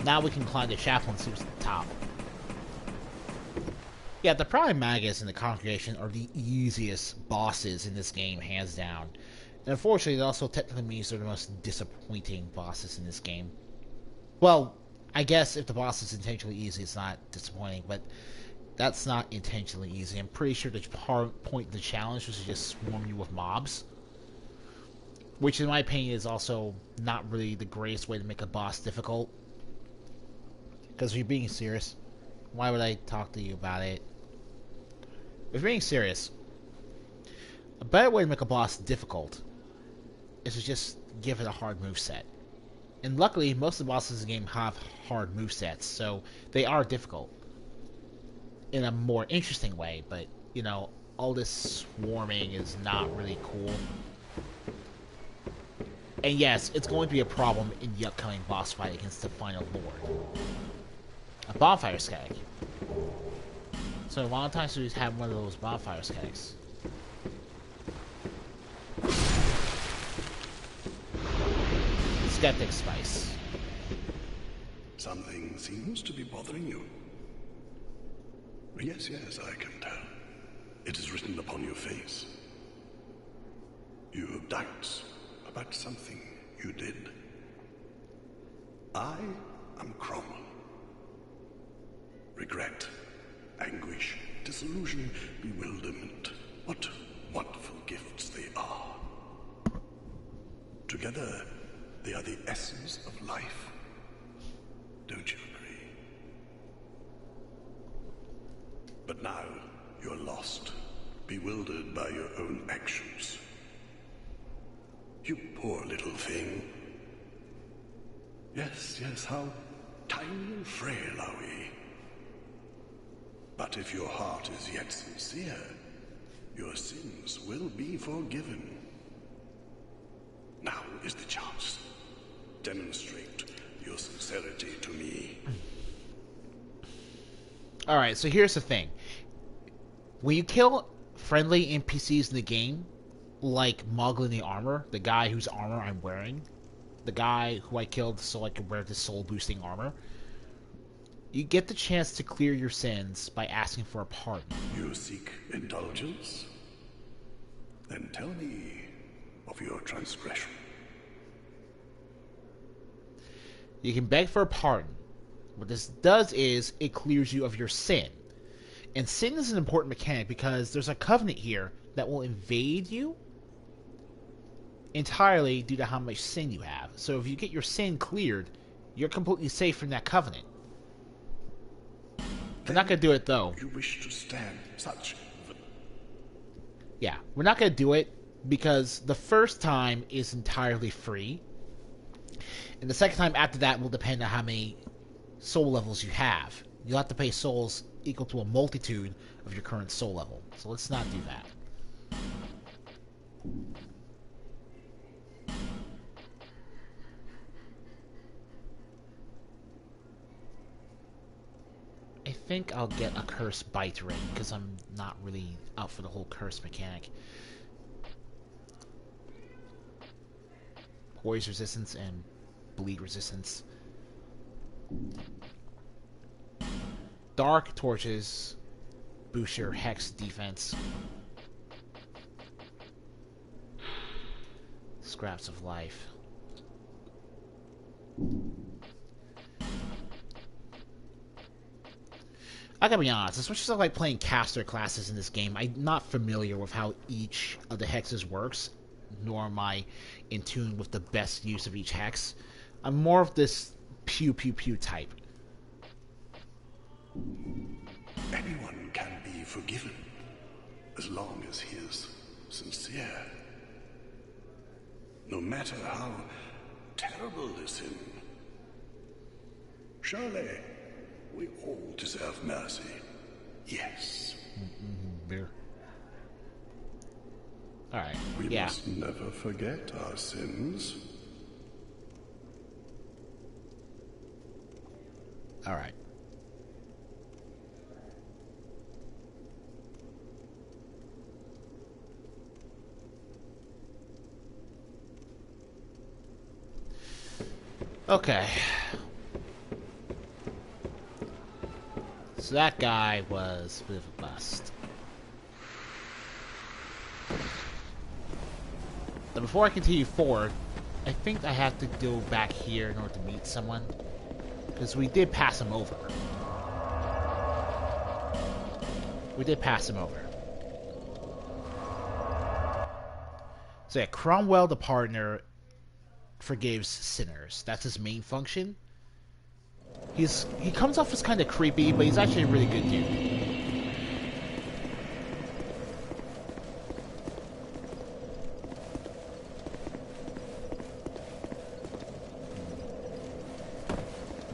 Now we can climb the chapel and see what's at the top. Yeah, the Prime Magus and the Congregation are the easiest bosses in this game, hands down. And unfortunately, it also technically means they're the most disappointing bosses in this game. Well, I guess if the boss is intentionally easy, it's not disappointing, but That's not intentionally easy. I'm pretty sure the point of the challenge was to just swarm you with mobs. Which, in my opinion, is also not really the greatest way to make a boss difficult. Because if you're being serious, why would I talk to you about it? If you're being serious, a better way to make a boss difficult is to just give it a hard moveset. And luckily, most of the bosses in the game have hard movesets, so they are difficult in a more interesting way, but, you know, all this swarming is not really cool. And yes, it's going to be a problem in the upcoming boss fight against the final lord. A bonfire skag. So Valentine's Day have one of those bonfire skags. Skeptic spice. Something seems to be bothering you. Yes, yes, I can tell. It is written upon your face. You have doubts about something you did. I am Cromwell. Regret, anguish, disillusion, bewilderment. What wonderful gifts they are. Together, they are the essence of life. Don't you agree? But now, you're lost, bewildered by your own actions. You poor little thing. Yes, yes, how tiny and frail are we? But if your heart is yet sincere, your sins will be forgiven. Now is the chance. Demonstrate your sincerity to me. Alright, so here's the thing. When you kill friendly NPCs in the game, like Moglin the Armor, the guy whose armor I'm wearing, the guy who I killed so I could wear this soul-boosting armor, you get the chance to clear your sins by asking for a pardon. You seek indulgence? Then tell me of your transgression. You can beg for a pardon. What this does is, it clears you of your sin. And sin is an important mechanic because there's a covenant here that will invade you entirely due to how much sin you have. So if you get your sin cleared, you're completely safe from that covenant. We're not going to do it, though. You wish to stand such... Yeah, we're not going to do it because the first time is entirely free. And the second time after that will depend on how many soul levels you have. You'll have to pay souls equal to a multitude of your current soul level. So let's not do that. I think I'll get a curse bite ring because I'm not really out for the whole curse mechanic. Poise resistance and bleed resistance. Dark torches boost your hex defense. Scraps of life. I gotta be honest, as much as I like playing caster classes in this game, I'm not familiar with how each of the hexes works, nor am I in tune with the best use of each hex. I'm more of this pew pew pew type. Anyone can be forgiven, as long as he is sincere. No matter how terrible the sin. Surely, we all deserve mercy. Yes. Beer. Alright, We yeah. must never forget our sins. Alright. Okay. So that guy was a bit of a bust. But before I continue forward, I think I have to go back here in order to meet someone. Because we did pass him over. We did pass him over. So yeah, Cromwell the Pardoner forgives sinners. That's his main function. He comes off as kind of creepy, but he's actually a really good dude.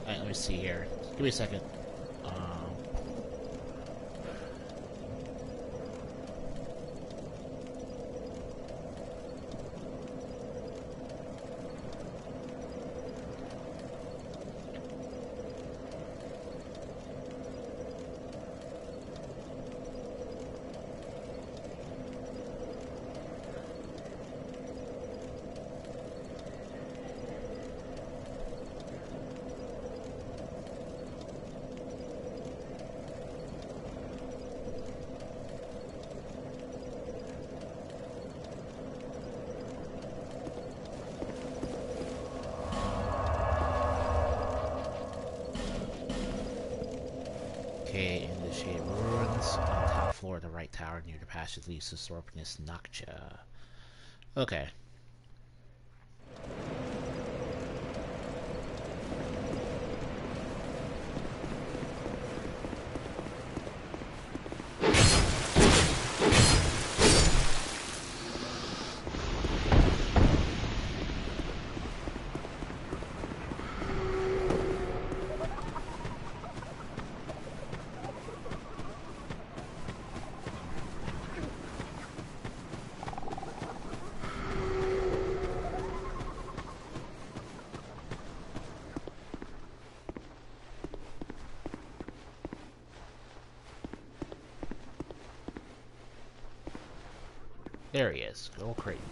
Alright, let me see here. Give me a second. Okay, in the shade ruins on the top floor of the right tower near the passage leads to Sorpinus Noctua. Okay. There he is. Good old Creighton.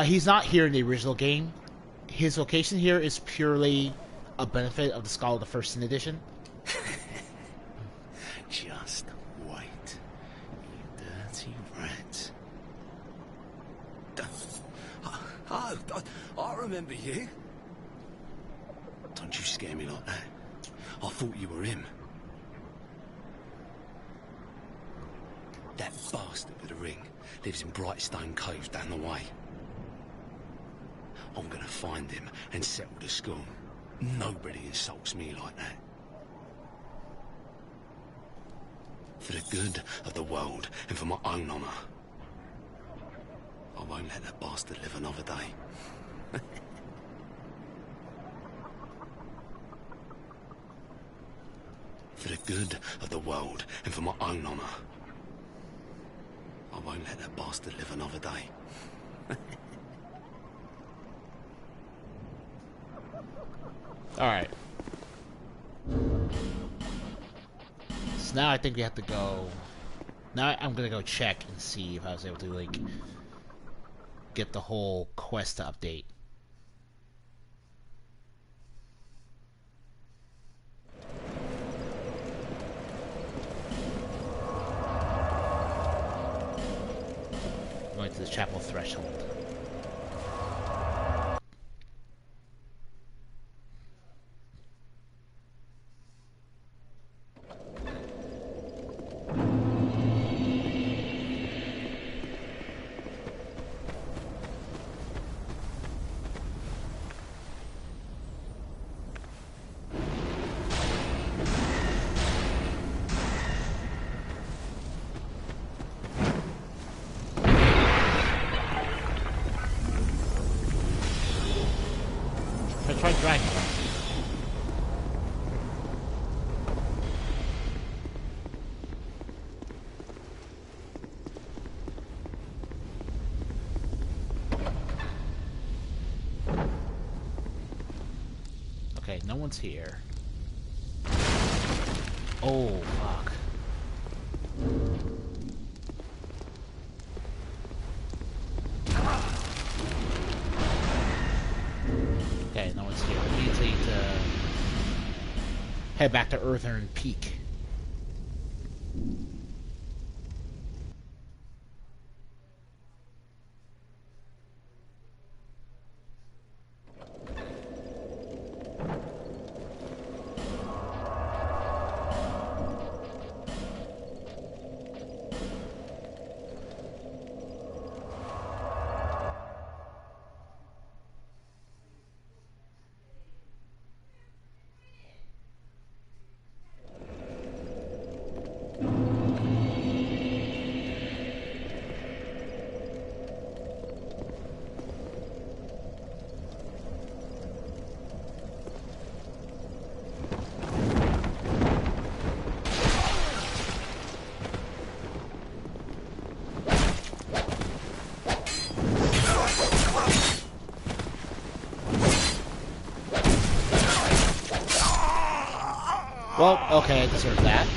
He's not here in the original game. His location here is purely a benefit of the Scholar of the First Sin edition. Just wait, you dirty rat. I remember you. Don't you scare me like that. I thought you were him. That bastard with the ring lives in Brightstone Cove down the way. I'm gonna find him and settle the score. Nobody insults me like that. For the good of the world and for my own honour, I won't let that bastard live another day. For the good of the world and for my own honour, I won't let that bastard live another day. Alright. So now I think we have to go... Now I'm gonna go check and see if I was able to, like, get the whole quest to update. Going to the chapel threshold. Try dragging them. Okay, no one's here. Oh, fuck. Okay, no one's here. We need to head back to Earthern Peak. Well, okay, I deserve that.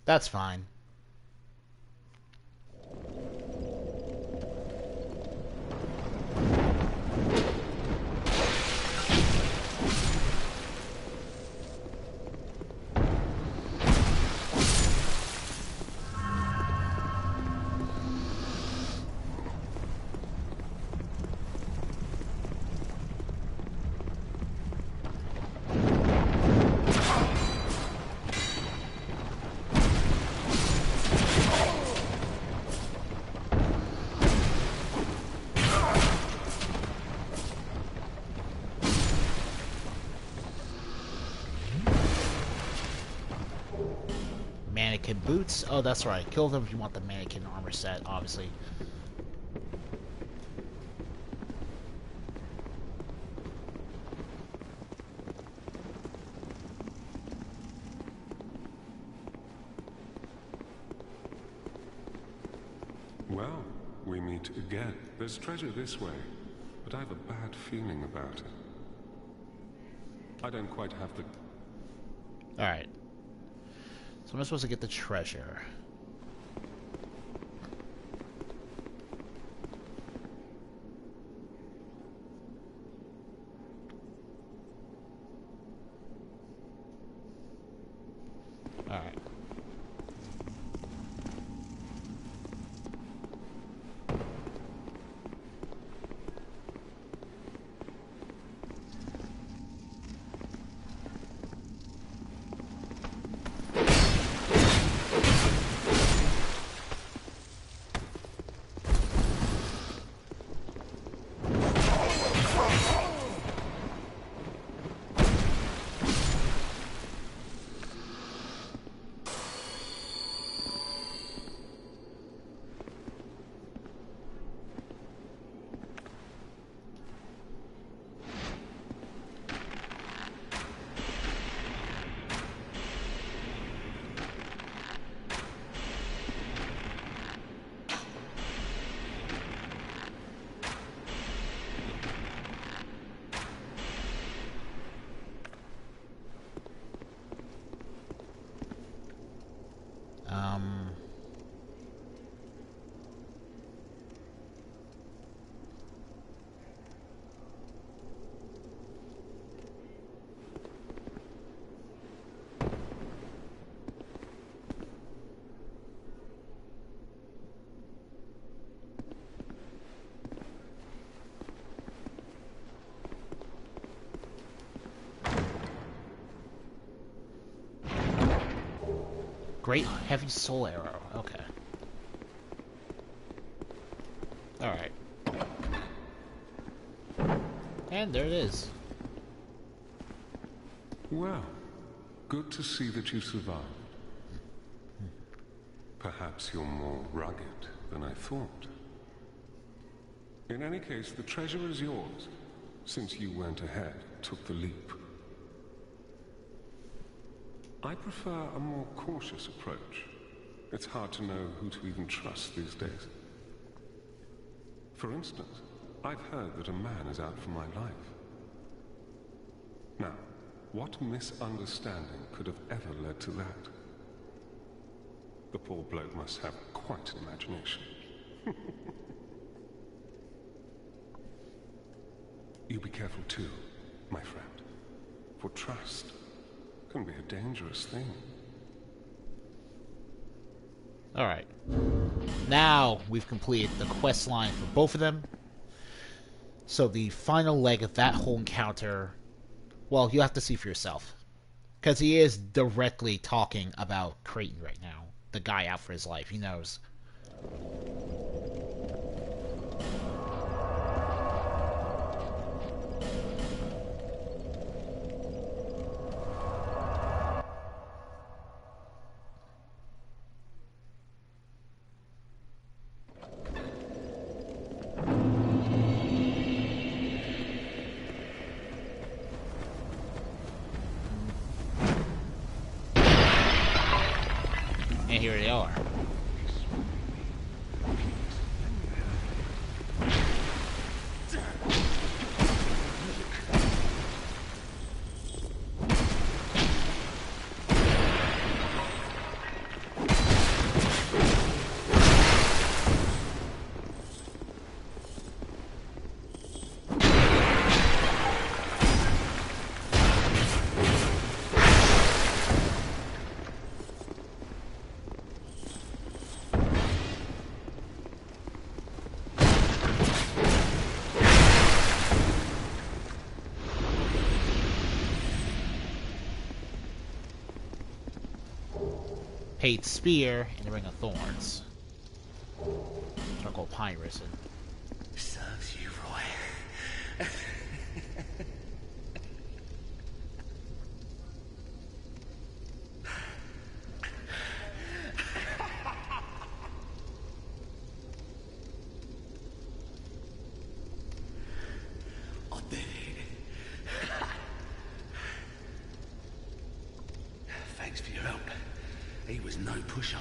That's fine. Mannequin boots. Oh, that's right. Kill them if you want the mannequin armor set, obviously. Well, we meet again. There's treasure this way, but I have a bad feeling about it. I don't quite have the... Alright. So I'm supposed to get the treasure. Alright. Great heavy soul arrow. Okay. Alright. And there it is. Well, good to see that you survived. Perhaps you're more rugged than I thought. In any case, the treasure is yours, since you went ahead, took the leap. I prefer a more cautious approach. It's hard to know who to even trust these days. For instance, I've heard that a man is out for my life. Now, what misunderstanding could have ever led to that? The poor bloke must have quite an imagination. You be careful too, my friend, for trust can be a dangerous thing. Alright. Now we've completed the quest line for both of them. So the final leg of that whole encounter, well, you have to see for yourself. Because he is directly talking about Creighton right now. The guy out for his life. He knows. here they are. Paid Spear and the Ring of Thorns. Charcoal Pine Risen. Serves you right. I did it. Thanks for your help. He was no pushover.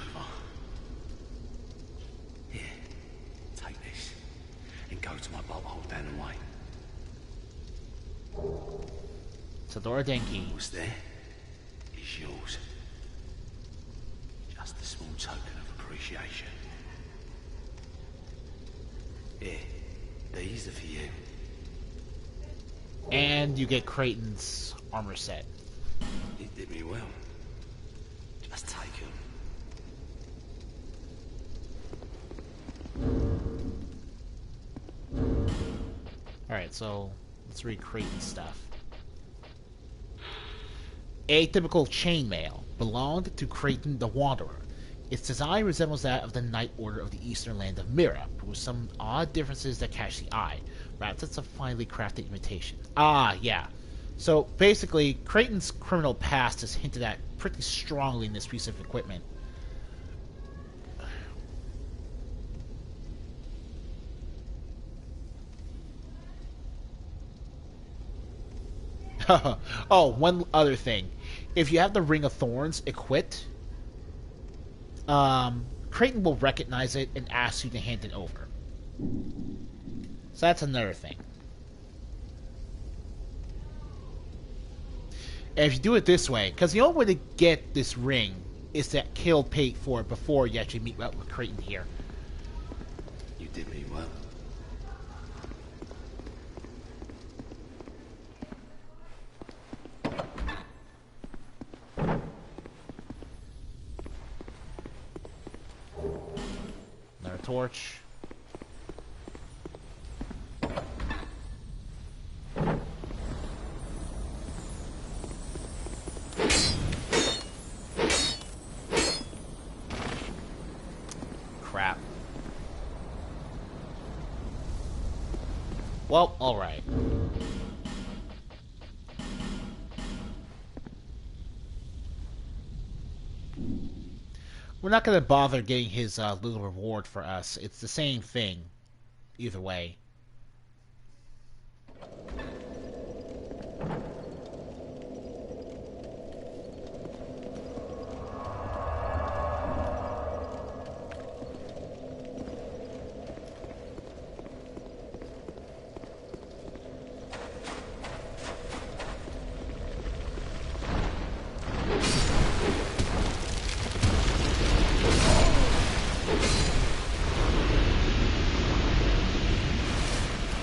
Here, take this and go to my bolt hole down the way. Sadora Denki. What's there is yours. Just a small token of appreciation. Here, these are for you. And you get Kraten's armor set. It did me well. Just take them. Alright, so let's read Kraten's stuff. Atypical chainmail belonged to Kraten the Wanderer. Its design resembles that of the Knight Order of the Eastern Land of Mira, but with some odd differences that catch the eye. Perhaps it's a finely crafted imitation. Ah, yeah. So basically, Kraten's criminal past is hinted at pretty strongly in this piece of equipment. Oh, one other thing. If you have the Ring of Thorns equipped, Kraten will recognize it and ask you to hand it over. So that's another thing. And if you do it this way, because the only way to get this ring is to kill Pate for it before you actually meet up with Kraten here. You did me well. Another torch. Crap. Well, alright. We're not going to bother getting his little reward for us. It's the same thing, either way.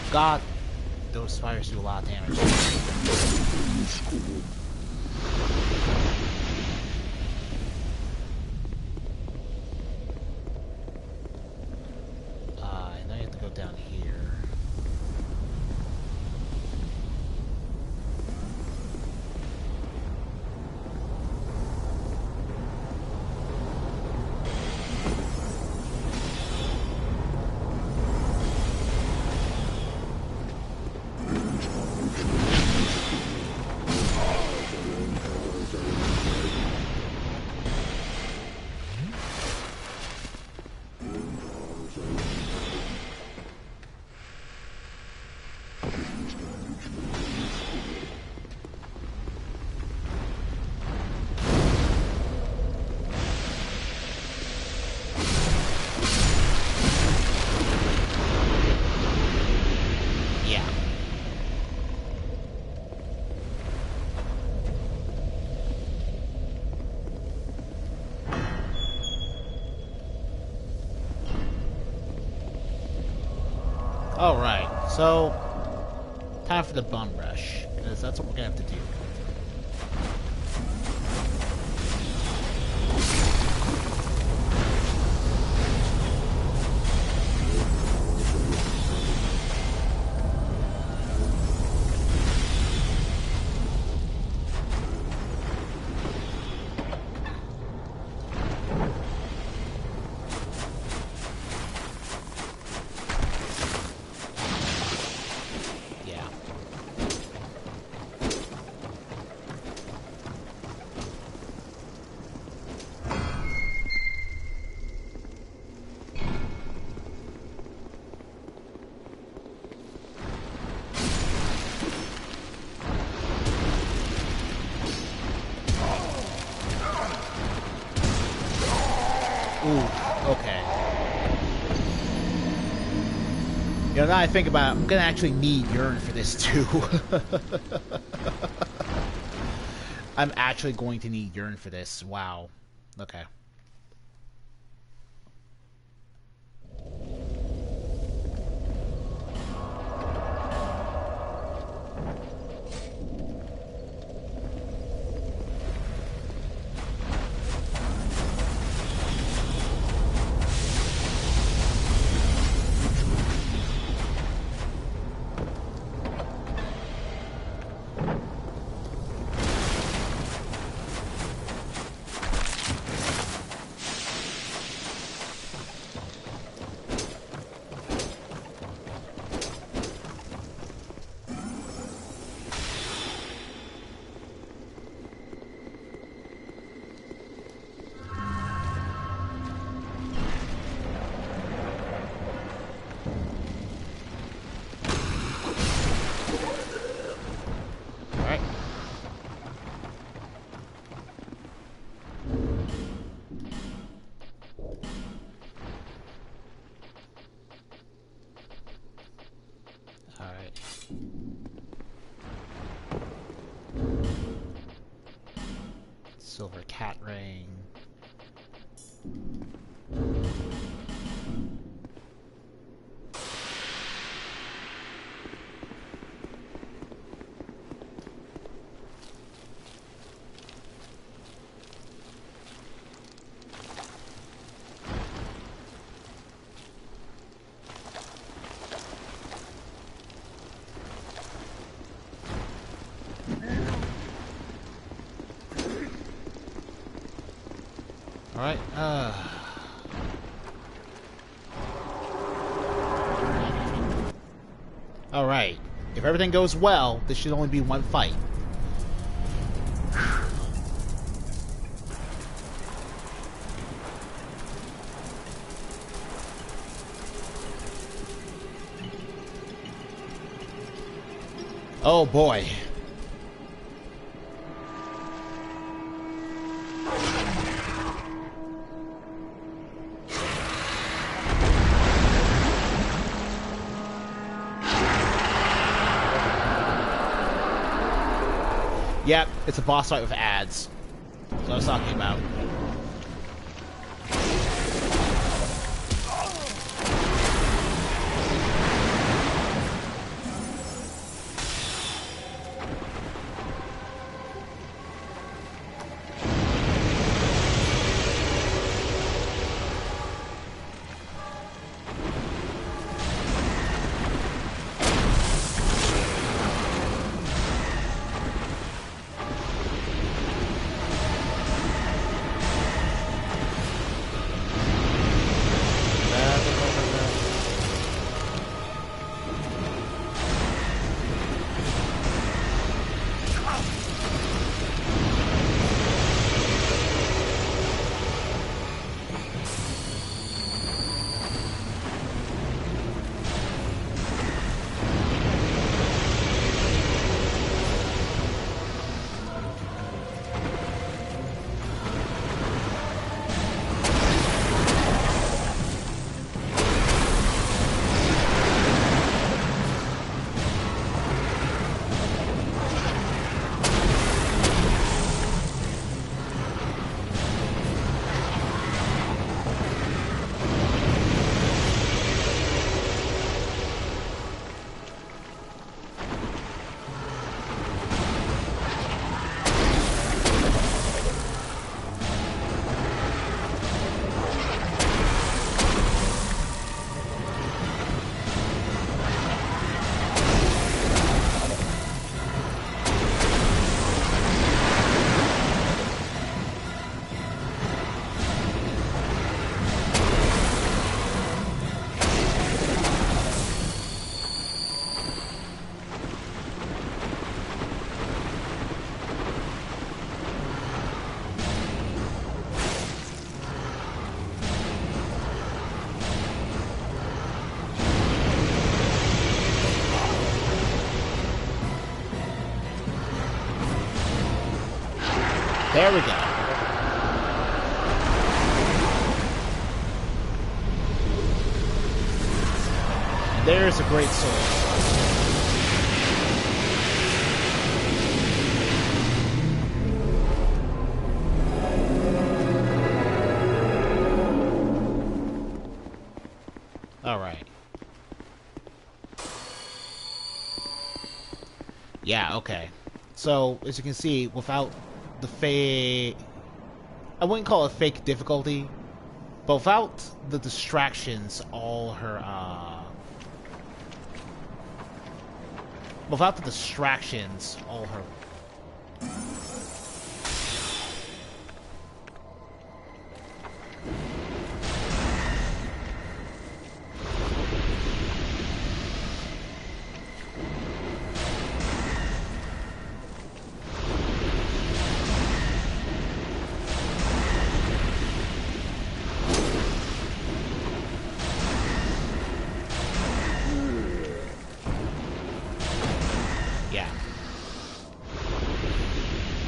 God, those fires do a lot of damage. And I have to go down here. Alright, so time for the bum rush, because that's what we're gonna have to do. Ooh, okay. You know, now I think about it, I'm gonna actually need urine for this too. I'm actually going to need urine for this. Wow. Okay. Silver cat ring. Alright, Alright. If everything goes well, this should only be one fight. Oh boy. Yep, it's a boss fight with ads. That's what I was talking about. There we go. And there's a great sword. Alright. Yeah, okay. So, as you can see, without the fake... I wouldn't call it fake difficulty, but without the distractions, all her, without the distractions, all her...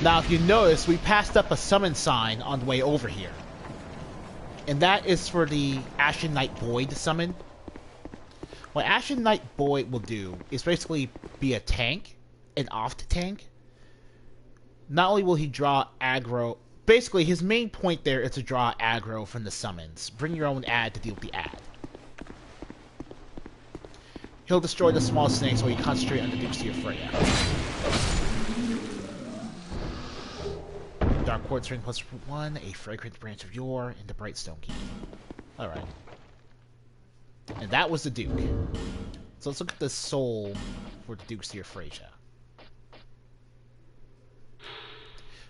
Now, if you notice, we passed up a summon sign on the way over here. And that is for the Ashen Knight Boyd summon. What Ashen Knight Boyd will do is basically be a tank, an off-tank. Not only will he draw aggro... Basically, his main point there is to draw aggro from the summons. Bring your own ad to deal with the ad. He'll destroy the small snakes while you concentrate on the Dukes of Freya. Dark Quartz Ring +1, a Fragrant Branch of Yore, and the Bright Stone Key. Alright. And that was the Duke. So let's look at the soul for the Duke's Dear Frasia.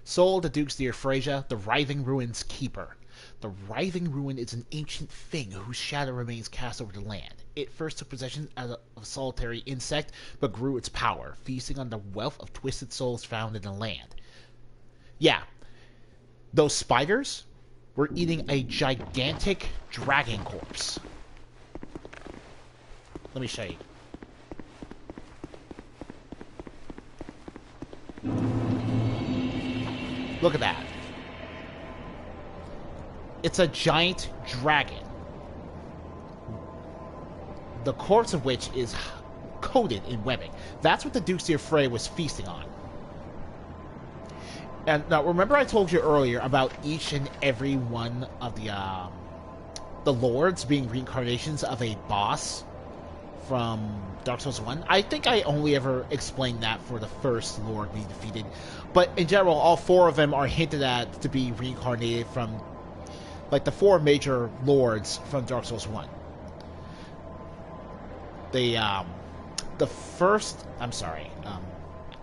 Soul, the Duke's Dear Frasia, the Writhing Ruin's Keeper. The Writhing Ruin is an ancient thing whose shadow remains cast over the land. It first took possession as a solitary insect, but grew its power, feasting on the wealth of twisted souls found in the land. Yeah. Those spiders were eating a gigantic dragon corpse. Let me show you. Look at that. It's a giant dragon. The corpse of which is coated in webbing. That's what the Duke's Dear Freya was feasting on. And now, remember I told you earlier about each and every one of the lords being reincarnations of a boss from Dark Souls 1? I think I only ever explained that for the first lord we defeated. But in general, all four of them are hinted at to be reincarnated from, like, the four major lords from Dark Souls 1. The first... I'm sorry.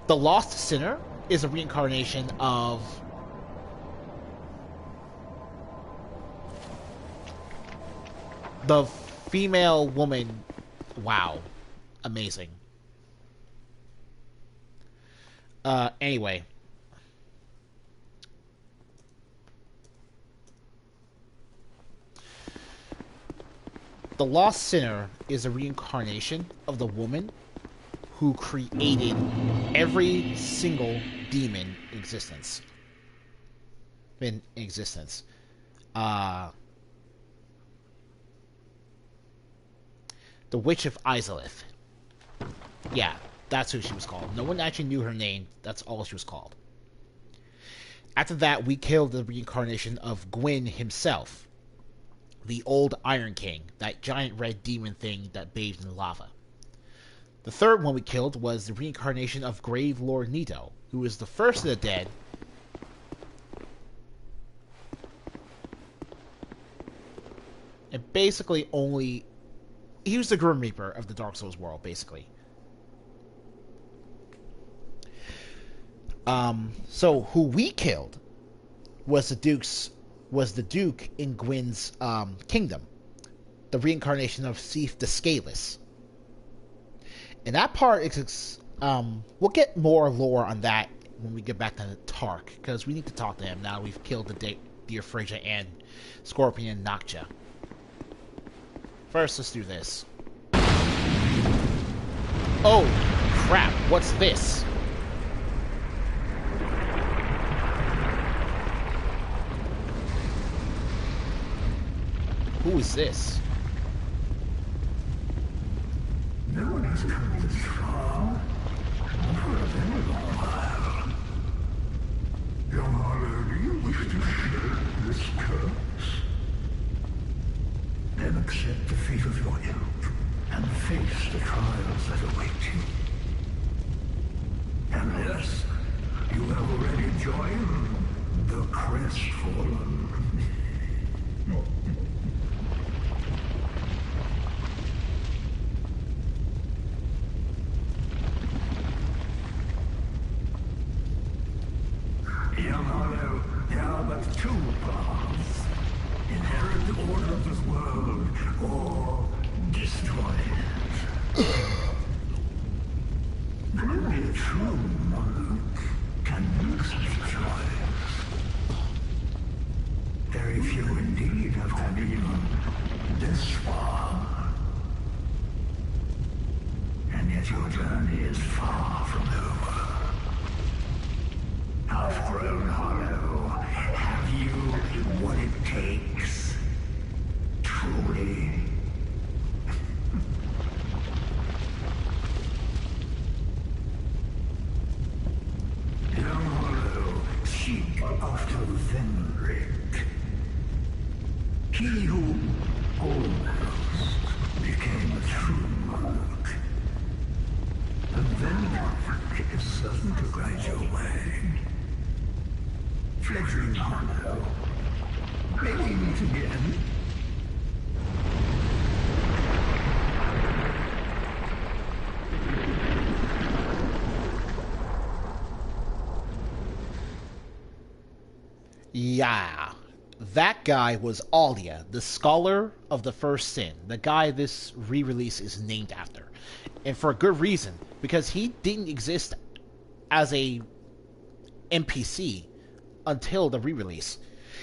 The Lost Sinner is a reincarnation of the female woman. Wow. Amazing. Anyway. The Lost Sinner is a reincarnation of the woman who created every single demon in existence. The Witch of Izalith. Yeah, that's who she was called. No one actually knew her name. That's all she was called. After that, we killed the reincarnation of Gwyn himself. The old Iron King. That giant red demon thing that bathed in lava. The third one we killed was the reincarnation of Grave Lord Nito, who is the first of the dead. And basically only... He was the Grim Reaper of the Dark Souls world, basically. So who we killed was the Duke in Gwyn's kingdom. The reincarnation of Seath the Scaleless. And that part is, we'll get more lore on that when we get back to Tark, because we need to talk to him now we've killed the Dear Frasia and Scorpion and Noctua. First, let's do this. Oh, crap, what's this? Who is this? No one has come this far. Not for a very long while. Young Harlow, do you wish to share this curse? Then accept the fate of your ilk and face the trials that await you. Unless you have already joined the Crestfallen. Young Harlow, there are but two paths. Inherit the order of this world, or destroy it. Only a true monarch can make such a choice. Very few indeed have come even this far. And yet your journey is far from over. Half-grown Hollow, have you what it takes? Truly? Young Hollow, seek after Vendrick. He who almost became a true monarch. And Vendrick is certain to guide your way. Fledgling Hollow. May we meet again? Yeah. That guy was Aldia, the Scholar of the First Sin. The guy this re-release is named after. And for a good reason. Because he didn't exist as a NPC until the re-release.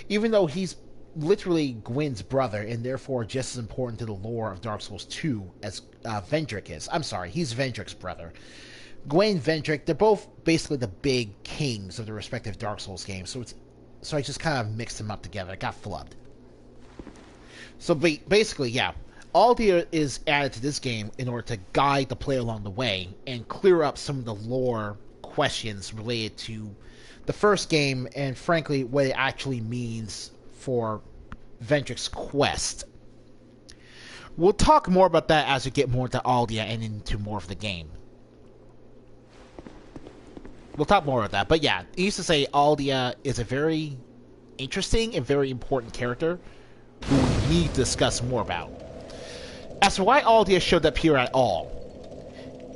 Even though he's literally Gwyn's brother and therefore just as important to the lore of Dark Souls 2 as Vendrick is. I'm sorry, he's Vendrick's brother. Gwyn, Vendrick, they're both basically the big kings of the respective Dark Souls games, so I just kind of mixed them up together. It got flubbed. So basically, yeah, Aldia is added to this game in order to guide the player along the way and clear up some of the lore questions related to the first game, and frankly, what it actually means for Vendrick's quest. We'll talk more about that as we get more into Aldia and into more of the game. We'll talk more about that, but yeah, needless to say, Aldia is a very interesting and very important character who we need to discuss more about. As for why Aldia showed up here at all,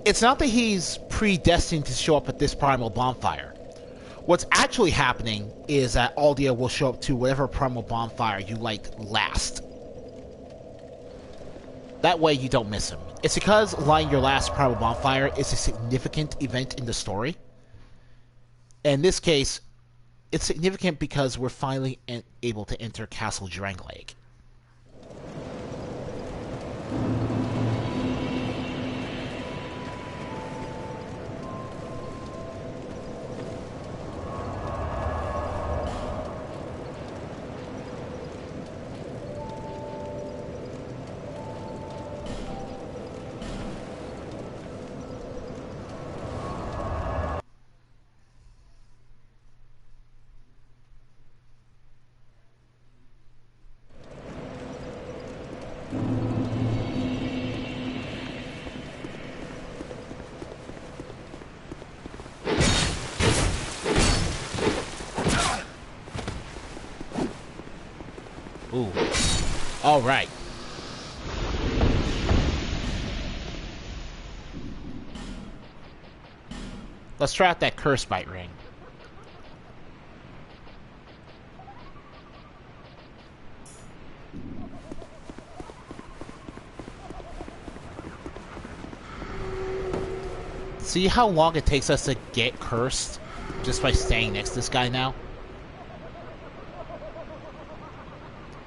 it's not that he's predestined to show up at this primal bonfire. What's actually happening is that Aldia will show up to whatever primal bonfire you liked last. That way you don't miss him. It's because lighting your last primal bonfire is a significant event in the story. In this case, it's significant because we're finally able to enter Castle Drangleic. Ooh. All right. Let's try out that Curse Bite ring. See how long it takes us to get cursed just by staying next to this guy now?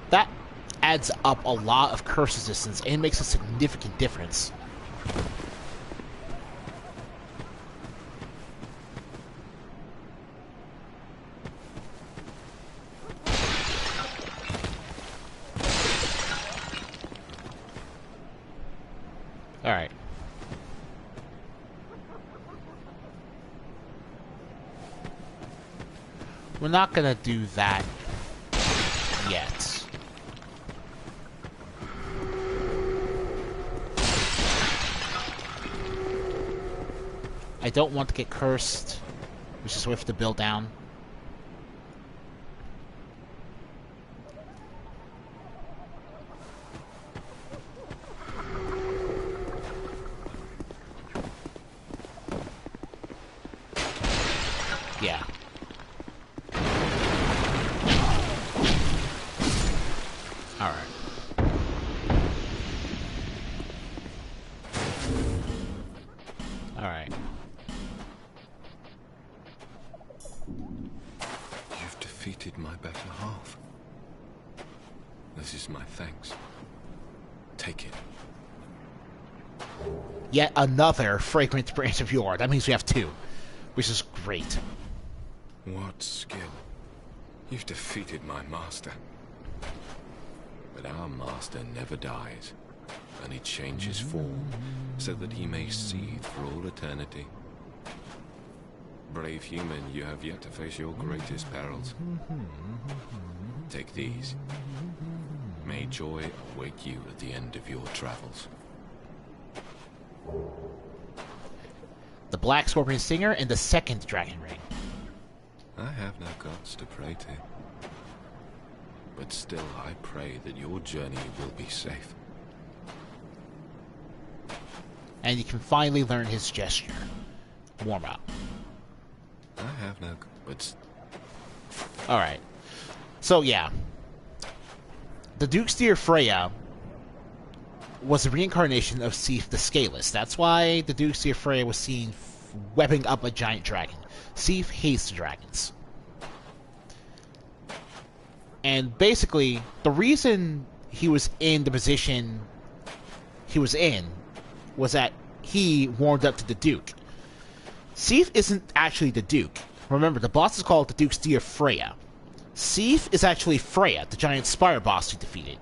That adds up a lot of curse resistance and makes a significant difference. We're not gonna do that yet. I don't want to get cursed, which is with the build down. Yeah. Alright. Alright. You've defeated my better half. This is my thanks. Take it. Yet another fragrant branch of yore. That means we have two, which is great. What skill? You've defeated my master. But our master never dies, and he changes form so that he may seethe for all eternity. Brave human, you have yet to face your greatest perils. Take these. May joy await you at the end of your travels. The Black Scorpion Stinger and the second Dragon Ring. I have no gods to pray to. But still I pray that your journey will be safe. And you can finally learn his gesture. Warm up. I have no... but... Alright. So, yeah. The Duke's Deer Freya was a reincarnation of Sif the Scaleless. That's why the Duke's Deer Freya was seen webbing up a giant dragon. Sif hates dragons. And basically, the reason he was in the position he was in was that he warmed up to the Duke. Sif isn't actually the Duke. Remember, the boss is called the Duke's Deer Freya. Sif is actually Freya, the giant spire boss he defeated.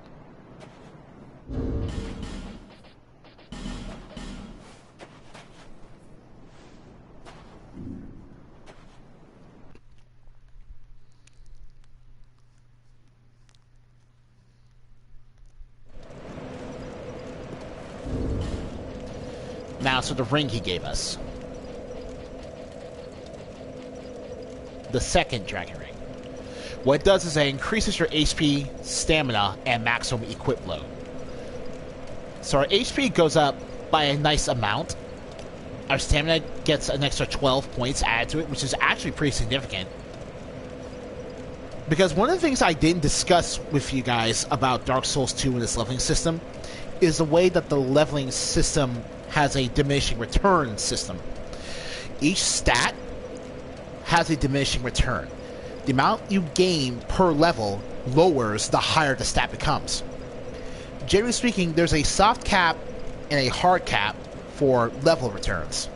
Now, so the ring he gave us. The second Dragon Ring. What it does is it increases your HP, stamina, and maximum equip load. So our HP goes up by a nice amount. Our stamina gets an extra 12 points added to it, which is actually pretty significant. Because one of the things I didn't discuss with you guys about Dark Souls 2 and its leveling system is the way that the leveling system has a diminishing return system. Each stat has a diminishing return. The amount you gain per level lowers the higher the stat becomes. Generally speaking, there's a soft cap and a hard cap for level returns.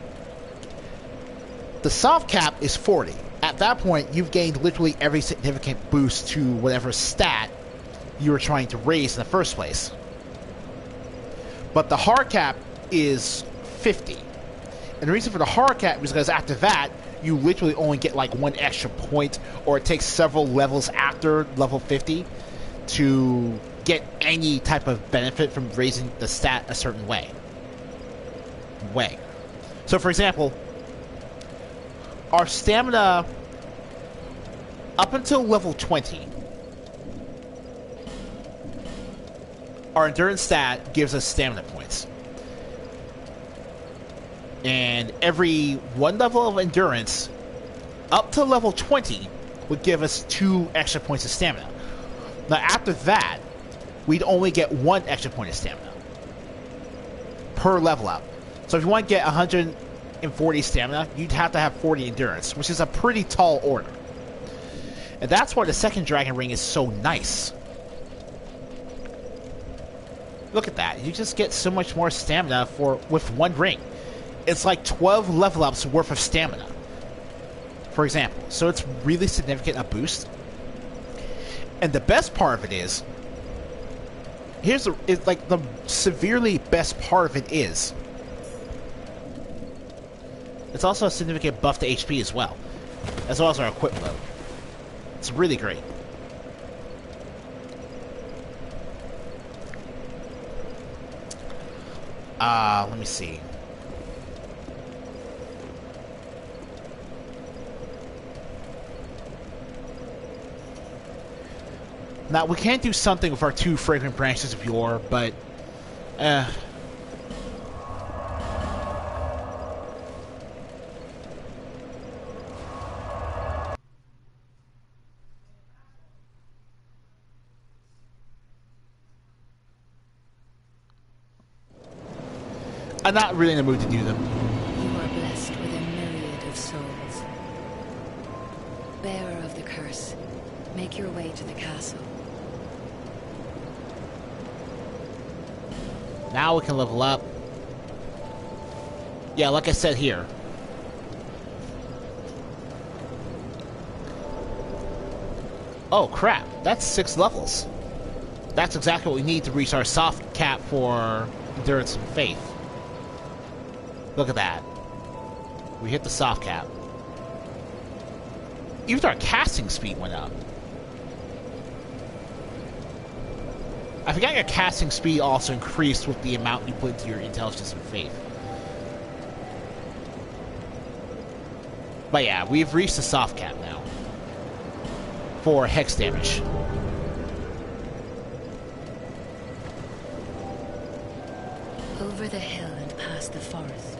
The soft cap is 40. At that point, you've gained literally every significant boost to whatever stat you were trying to raise in the first place. But the hard cap is 50. And the reason for the hard cap is because after that, you literally only get like one extra point, or it takes several levels after level 50 to get any type of benefit from raising the stat a certain way. So for example, our stamina up until level 20, our endurance stat gives us stamina points. And every one level of endurance up to level 20 would give us 2 extra points of stamina. Now after that, we'd only get 1 extra point of stamina per level up. So if you want to get 140 stamina, you'd have to have 40 endurance, which is a pretty tall order. And that's why the second Dragon Ring is so nice. Look at that. You just get so much more stamina with one ring. It's like 12 level ups worth of stamina, for example. So it's really significant a boost. And the best part of it is, the severely best part of it is, it's also a significant buff to HP as well as our equip load. It's really great. Let me see. Now, we can't do something with our 2 fragrant branches of yore, but... I'm not really in the mood to do them. You are blessed with a myriad of souls. Bearer of the curse, make your way to the castle. Now we can level up. Yeah, like I said here. Oh crap, that's 6 levels. That's exactly what we need to reach our soft cap for Endurance and Faith. Look at that. We hit the soft cap. Even our casting speed went up. I forgot your casting speed also increased with the amount you put into your Intelligence and Faith. But yeah, we've reached the soft cap now. For hex damage. Over the hill and past the forest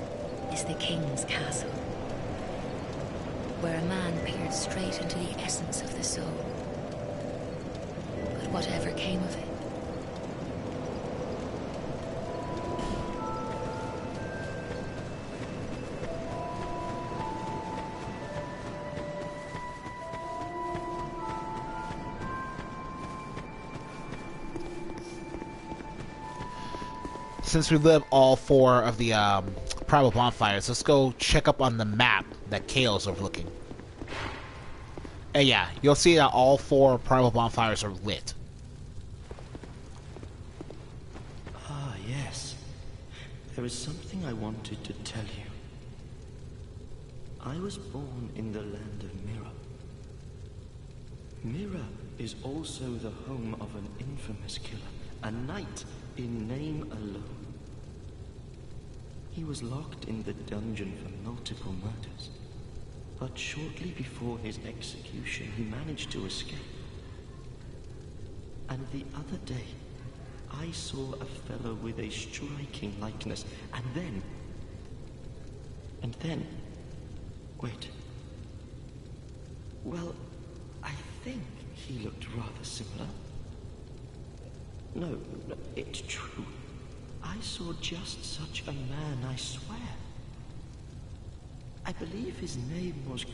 is the king's castle, where a man peered straight into the essence of the soul. But whatever came of it, since we live all 4 of the primal bonfires, let's go check up on the map that Kale's overlooking. And yeah, you'll see that all 4 primal bonfires are lit. Ah, yes. There is something I wanted to tell you. I was born in the land of Mira. Mira is also the home of an infamous killer, a knight in name alone. He was locked in the dungeon for multiple murders, but shortly before his execution, he managed to escape. And the other day, I saw a fellow with a striking likeness, and then... Wait. Well, I think he looked rather similar. No, it's true. I saw just such a man, I swear. I believe his name was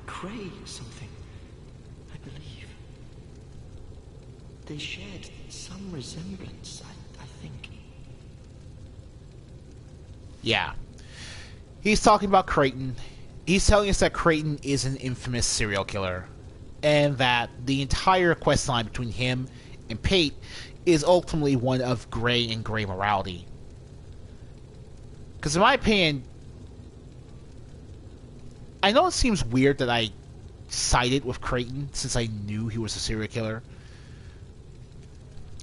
Cray something. I believe. They shared some resemblance, I think. Yeah. He's talking about Creighton. He's telling us that Creighton is an infamous serial killer, and that the entire quest line between him and Pate is ultimately one of gray and gray morality. Because in my opinion, I know it seems weird that I sided with Creighton since I knew he was a serial killer,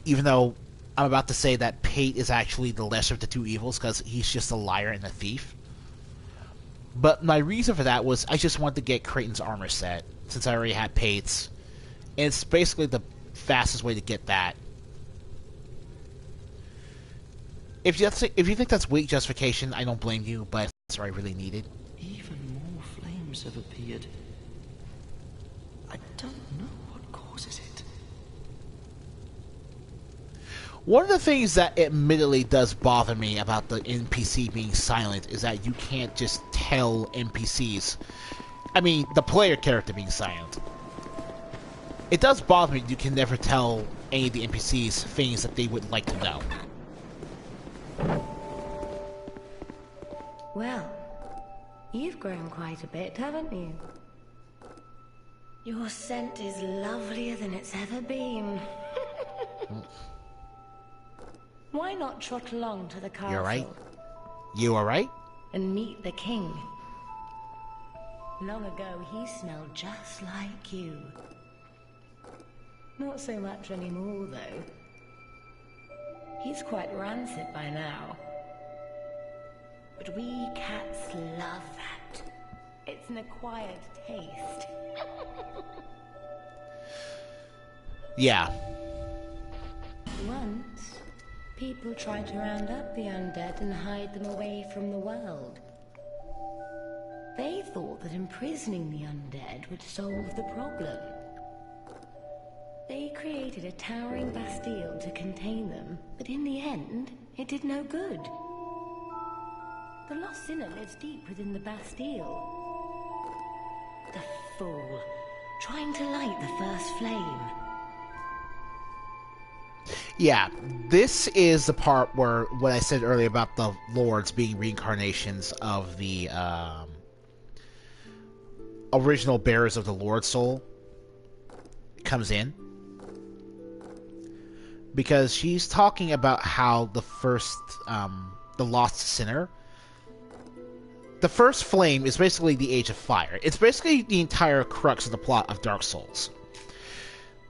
even though I'm about to say that Pate is actually the lesser of the 2 evils because he's just a liar and a thief. But my reason for that was I just wanted to get Creighton's armor set since I already had Pate's, and it's basically the fastest way to get that. If you think that's weak justification, I don't blame you, but that's what I really needed. Even more flames have appeared. I don't know what causes it. One of the things that admittedly does bother me about the NPC being silent is that you can't just tell NPCs, I mean, the player character being silent. It does bother me you can never tell any of the NPCs things that they would like to know. Well, you've grown quite a bit, haven't you? Your scent is lovelier than it's ever been. Why not trot along to the castle? You alright? You alright? And meet the king. Long ago, he smelled just like you. Not so much anymore, though. He's quite rancid by now. But we cats love that. It's an acquired taste. Yeah. Once, people tried to round up the undead and hide them away from the world. They thought that imprisoning the undead would solve the problem. They created a towering Bastille to contain them, but in the end, it did no good. The lost sinner lives deep within the Bastille. The fool, trying to light the first flame. Yeah, this is the part where what I said earlier about the lords being reincarnations of the original bearers of the Lord's soul comes in. Because she's talking about how the first, the lost sinner, the first flame is basically the Age of Fire. It's basically the entire crux of the plot of Dark Souls.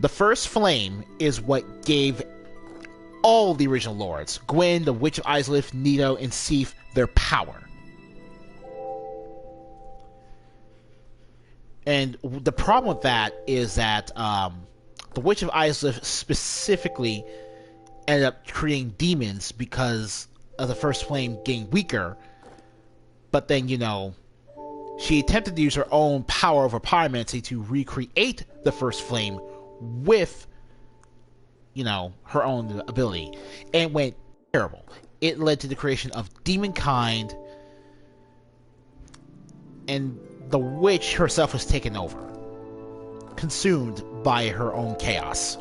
The first flame is what gave all the original lords, Gwyn, the Witch of Izalith, Nito, and Sif, their power. And the problem with that is that the Witch of Izalith specifically ended up creating demons because of the first flame getting weaker. But then, you know, she attempted to use her own power over pyromancy to recreate the first flame with, you know, her own ability. And it went terrible. It led to the creation of demonkind, and the witch herself was taken over, consumed by her own chaos.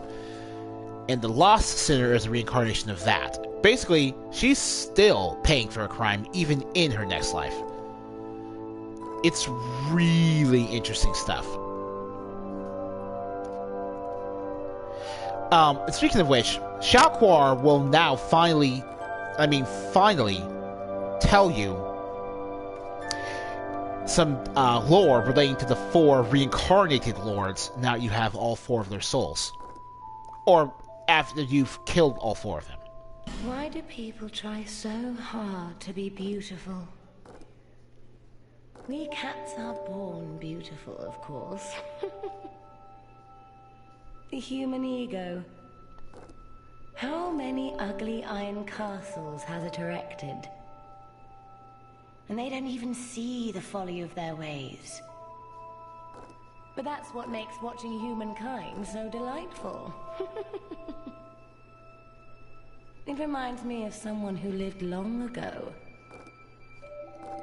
And the Lost Sinner is a reincarnation of that. Basically, she's still paying for a crime even in her next life. It's really interesting stuff. Speaking of which, Shalquar will now finally tell you some lore relating to the 4 reincarnated lords now you have all 4 of their souls. Or after you've killed all 4 of them. Why do people try so hard to be beautiful? We cats are born beautiful, of course. The human ego. How many ugly iron castles has it erected? And they don't even see the folly of their ways. But that's what makes watching humankind so delightful. It reminds me of someone who lived long ago.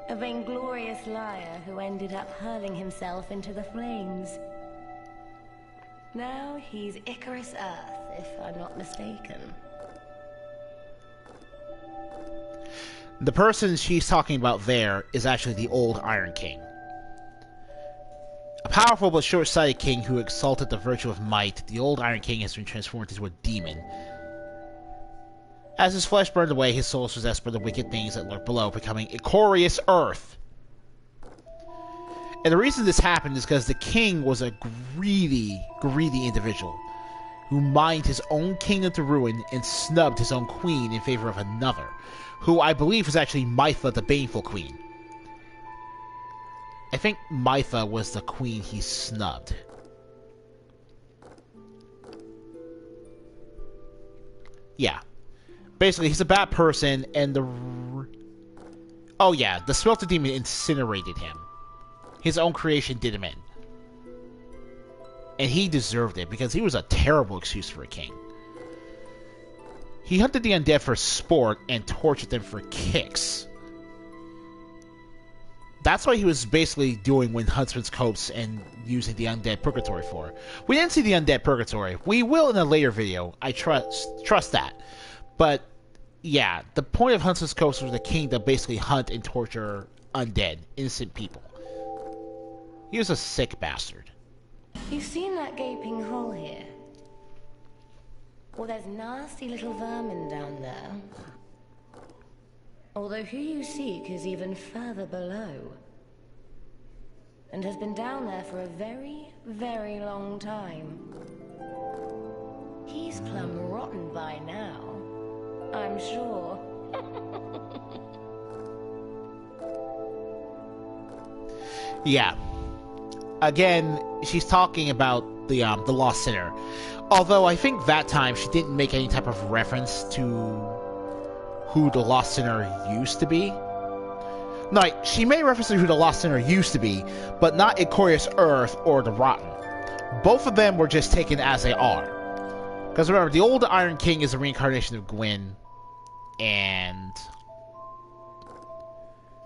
A vainglorious liar who ended up hurling himself into the flames. Now he's Icarus Earth, if I'm not mistaken. The person she's talking about there is actually the old Iron King. A powerful but short-sighted king who exalted the virtue of might, the old Iron King has been transformed into a demon. As his flesh burned away, his soul was possessed by the wicked things that lurk below, becoming Icorious Earth. And the reason this happened is because the king was a greedy individual who mined his own kingdom to ruin and snubbed his own queen in favor of another, who I believe was actually Mytha, the Baneful Queen. I think Mytha was the queen he snubbed. Yeah. Basically, he's a bad person, and oh yeah, the Smelter Demon incinerated him. His own creation did him in. And he deserved it, because he was a terrible excuse for a king. He hunted the undead for sport and tortured them for kicks. That's what he was basically doing when Huntsman's Copse and using the Undead Purgatory for. We didn't see the Undead Purgatory. We will in a later video. I trust that. But, yeah, the point of Huntsman's Copse was the king to basically hunt and torture undead, innocent people. He was a sick bastard. You've seen that gaping hole here? Well, there's nasty little vermin down there. Although who you seek is even further below. and has been down there for a very, very long time. He's plumb rotten by now, I'm sure. Yeah. Again, she's talking about the Lost Sinner. Although I think that time she didn't make any type of reference to who the Lost Sinner used to be. No, she made reference to who the Lost Sinner used to be, but not Icorius Earth or the Rotten. Both of them were just taken as they are. Because remember, the old Iron King is a reincarnation of Gwyn, and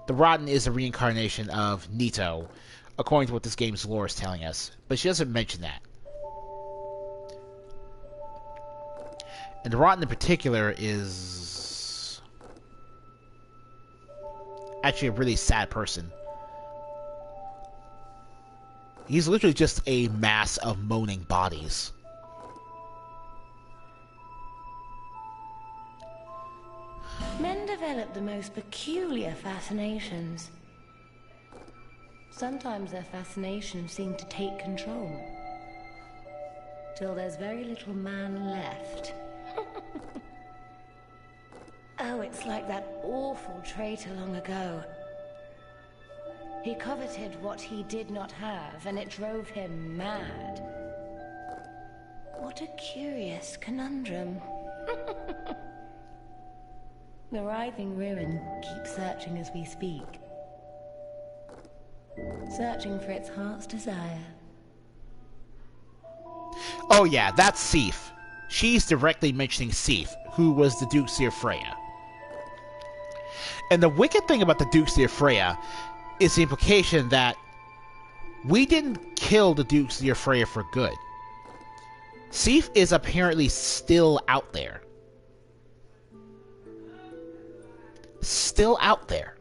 the Rotten is a reincarnation of Nito, according to what this game's lore is telling us. But she doesn't mention that. And the Rotten in particular is actually a really sad person. He's literally just a mass of moaning bodies. Men develop the most peculiar fascinations. Sometimes their fascinations seem to take control, till there's very little man left. Oh, it's like that awful traitor long ago. He coveted what he did not have, and it drove him mad. What a curious conundrum. The writhing ruin keeps searching as we speak. Searching for its heart's desire. Oh yeah, that's Sif. She's directly mentioning Sif, who was the Dukeseer Freya. And the wicked thing about the Dukeseer Freya is the implication that we didn't kill the Dukeseer Freya for good. Sif is apparently still out there. Still out there.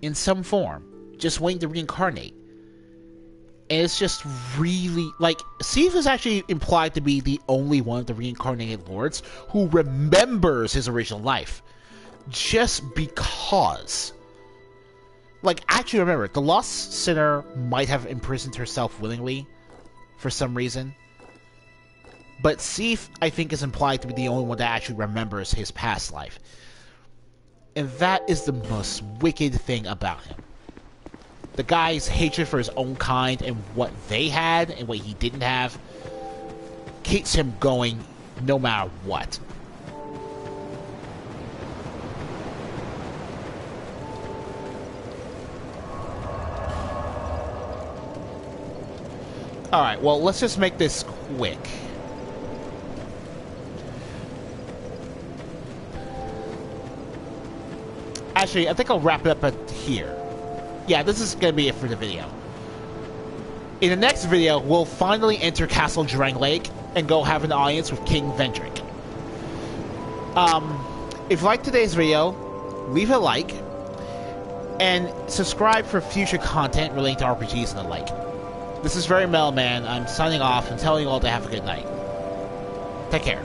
In some form. Just waiting to reincarnate. And it's just really, like, Sif is actually implied to be the only one of the reincarnated lords who remembers his original life. Just because. Like, actually remember, the Lost Sinner might have imprisoned herself willingly for some reason. But Sif, I think, is implied to be the only one that actually remembers his past life. And that is the most wicked thing about him. The guy's hatred for his own kind and what they had and what he didn't have keeps him going no matter what. Alright, well, let's just make this quick. Actually, I think I'll wrap it up at here. Yeah, this is going to be it for the video. In the next video, we'll finally enter Castle Drangleic and go have an audience with King Vendrick. If you liked today's video, leave a like, and subscribe for future content relating to RPGs and the like. This is Very Metal Man. I'm signing off and telling you all to have a good night. Take care.